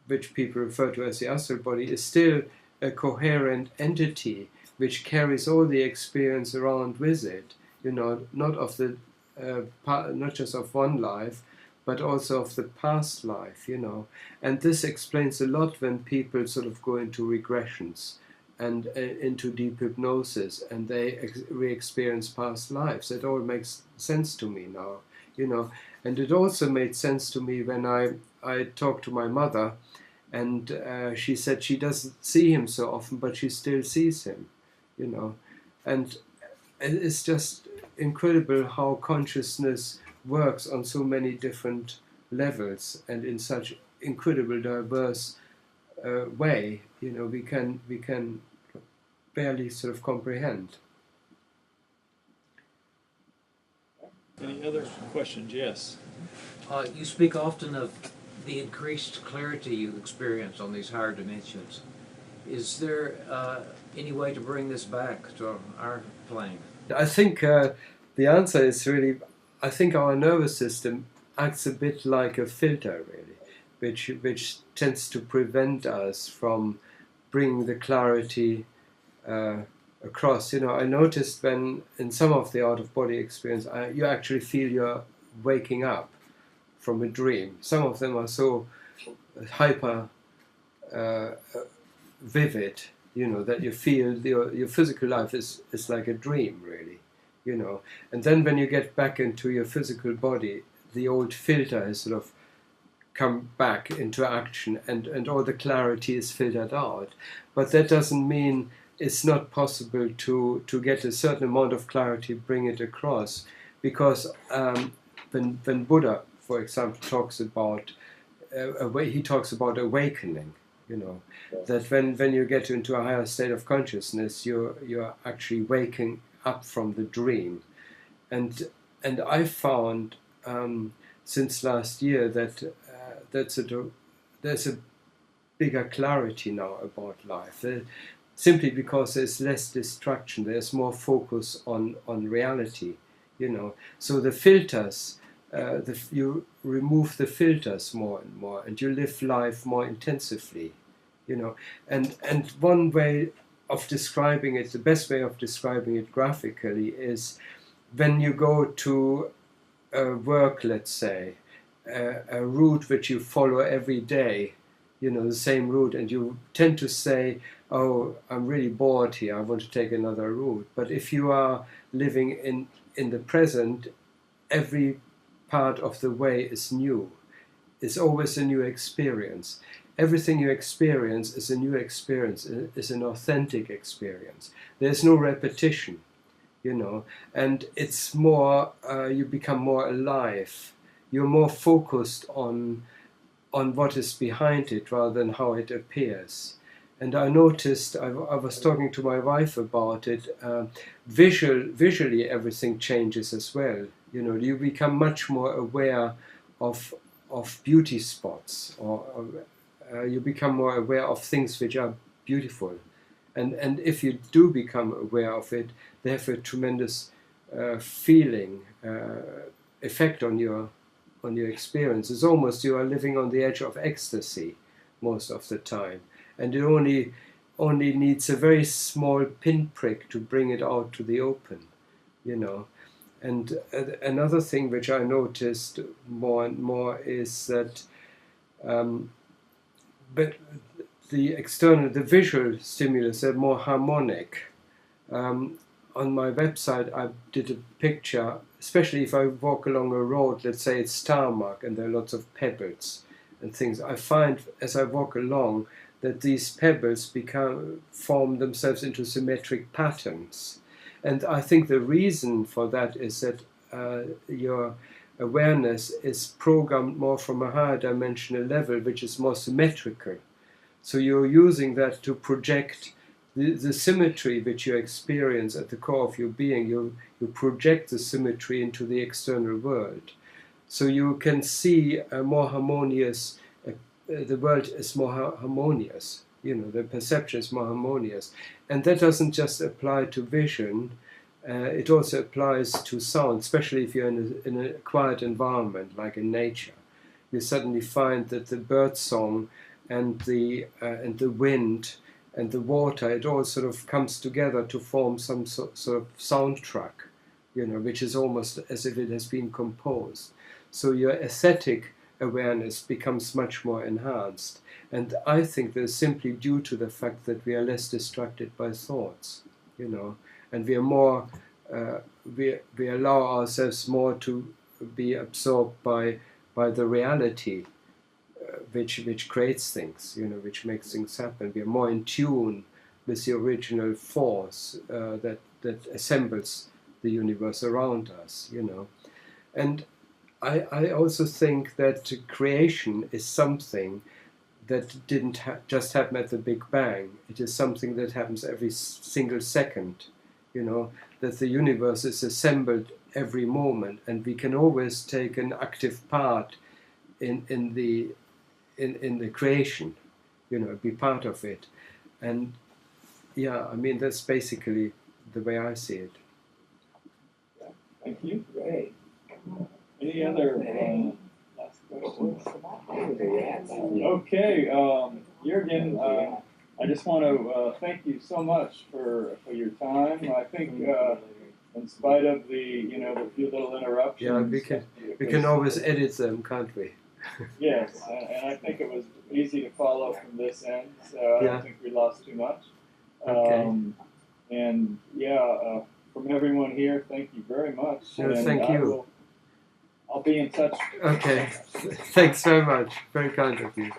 which people refer to as the astral body, is still a coherent entity which carries all the experience around with it. Not of the not just of one life, but also of the past life. And this explains a lot when people sort of go into regressions and into deep hypnosis, and they re-experience past lives. It all makes sense to me now, And it also made sense to me when I talked to my mother, and she said she doesn't see him so often, but she still sees him, And it's just incredible how consciousness works on so many different levels and in such incredible diverse way, we can barely sort of comprehend. Any other questions? Yes. You speak often of the increased clarity you experience on these higher dimensions. Is there any way to bring this back to our plane? I think the answer is really, I think our nervous system acts a bit like a filter, really, which tends to prevent us from bringing the clarity across. I noticed when in some of the out-of-body experience, you actually feel you're waking up from a dream. Some of them are so hyper vivid, that you feel your physical life is like a dream, really, And then when you get back into your physical body, the old filter has sort of come back into action, and all the clarity is filtered out. But that doesn't mean it's not possible to get a certain amount of clarity, bring it across, because when Buddha, for example, talks about he talks about awakening, you know, that when you get into a higher state of consciousness, you're actually waking up from the dream, and I found since last year that there's a bigger clarity now about life. Simply because there's less distraction, there's more focus on reality, you know. So the filters, you remove the filters more and more, and you live life more intensively, you know. And one way of describing it, the best way of describing it graphically, is when you go to work, let's say, a route which you follow every day, you know, the same route, and you tend to say, oh, I'm really bored here, I want to take another route. But if you are living in the present, every part of the way is new. It's always a new experience. Everything you experience is a new experience, is an authentic experience. There's no repetition, you know, and it's more, you become more alive. You're more focused on what is behind it rather than how it appears. And I noticed, I was talking to my wife about it, visually everything changes as well. You know, you become much more aware of beauty spots, or you become more aware of things which are beautiful. And if you do become aware of it, they have a tremendous feeling, effect on your experience. It's almost you are living on the edge of ecstasy most of the time. And it only needs a very small pinprick to bring it out to the open, you know. And another thing which I noticed more and more is that but the visual stimulus are more harmonic. On my website I did a picture, especially if I walk along a road, let's say it's tarmac and there are lots of pebbles and things, I find as I walk along that these pebbles form themselves into symmetric patterns. And I think the reason for that is that your awareness is programmed more from a higher dimensional level, which is more symmetrical. So you're using that to project the symmetry which you experience at the core of your being. You project the symmetry into the external world. So you can see a more harmonious, the world is more harmonious, you know, the perception is more harmonious. And that doesn't just apply to vision, it also applies to sound, especially if you're in a quiet environment, like in nature. You suddenly find that the bird song and the wind and the water, it all sort of comes together to form some sort of soundtrack, you know, which is almost as if it has been composed. So your aesthetic awareness becomes much more enhanced. And I think that's simply due to the fact that we are less distracted by thoughts, you know, and we are more, we allow ourselves more to be absorbed by the reality, which creates things, you know, which makes things happen. We are more in tune with the original force that assembles the universe around us, you know. And I also think that creation is something that didn't just happen at the Big Bang. It is something that happens every single second, you know, that the universe is assembled every moment, and we can always take an active part in the creation, you know, be part of it. And yeah, I mean, that's basically the way I see it. Thank you. Great. Any other last questions? Okay, Jurgen, I just want to thank you so much for your time. I think in spite of the few little interruptions, we can always edit them, can't we? Yes, and I think it was easy to follow from this end, so I don't think we lost too much. Okay. And yeah, from everyone here, thank you very much. No, thank you. I'll be in touch. Okay, thanks very much. Very kind of you.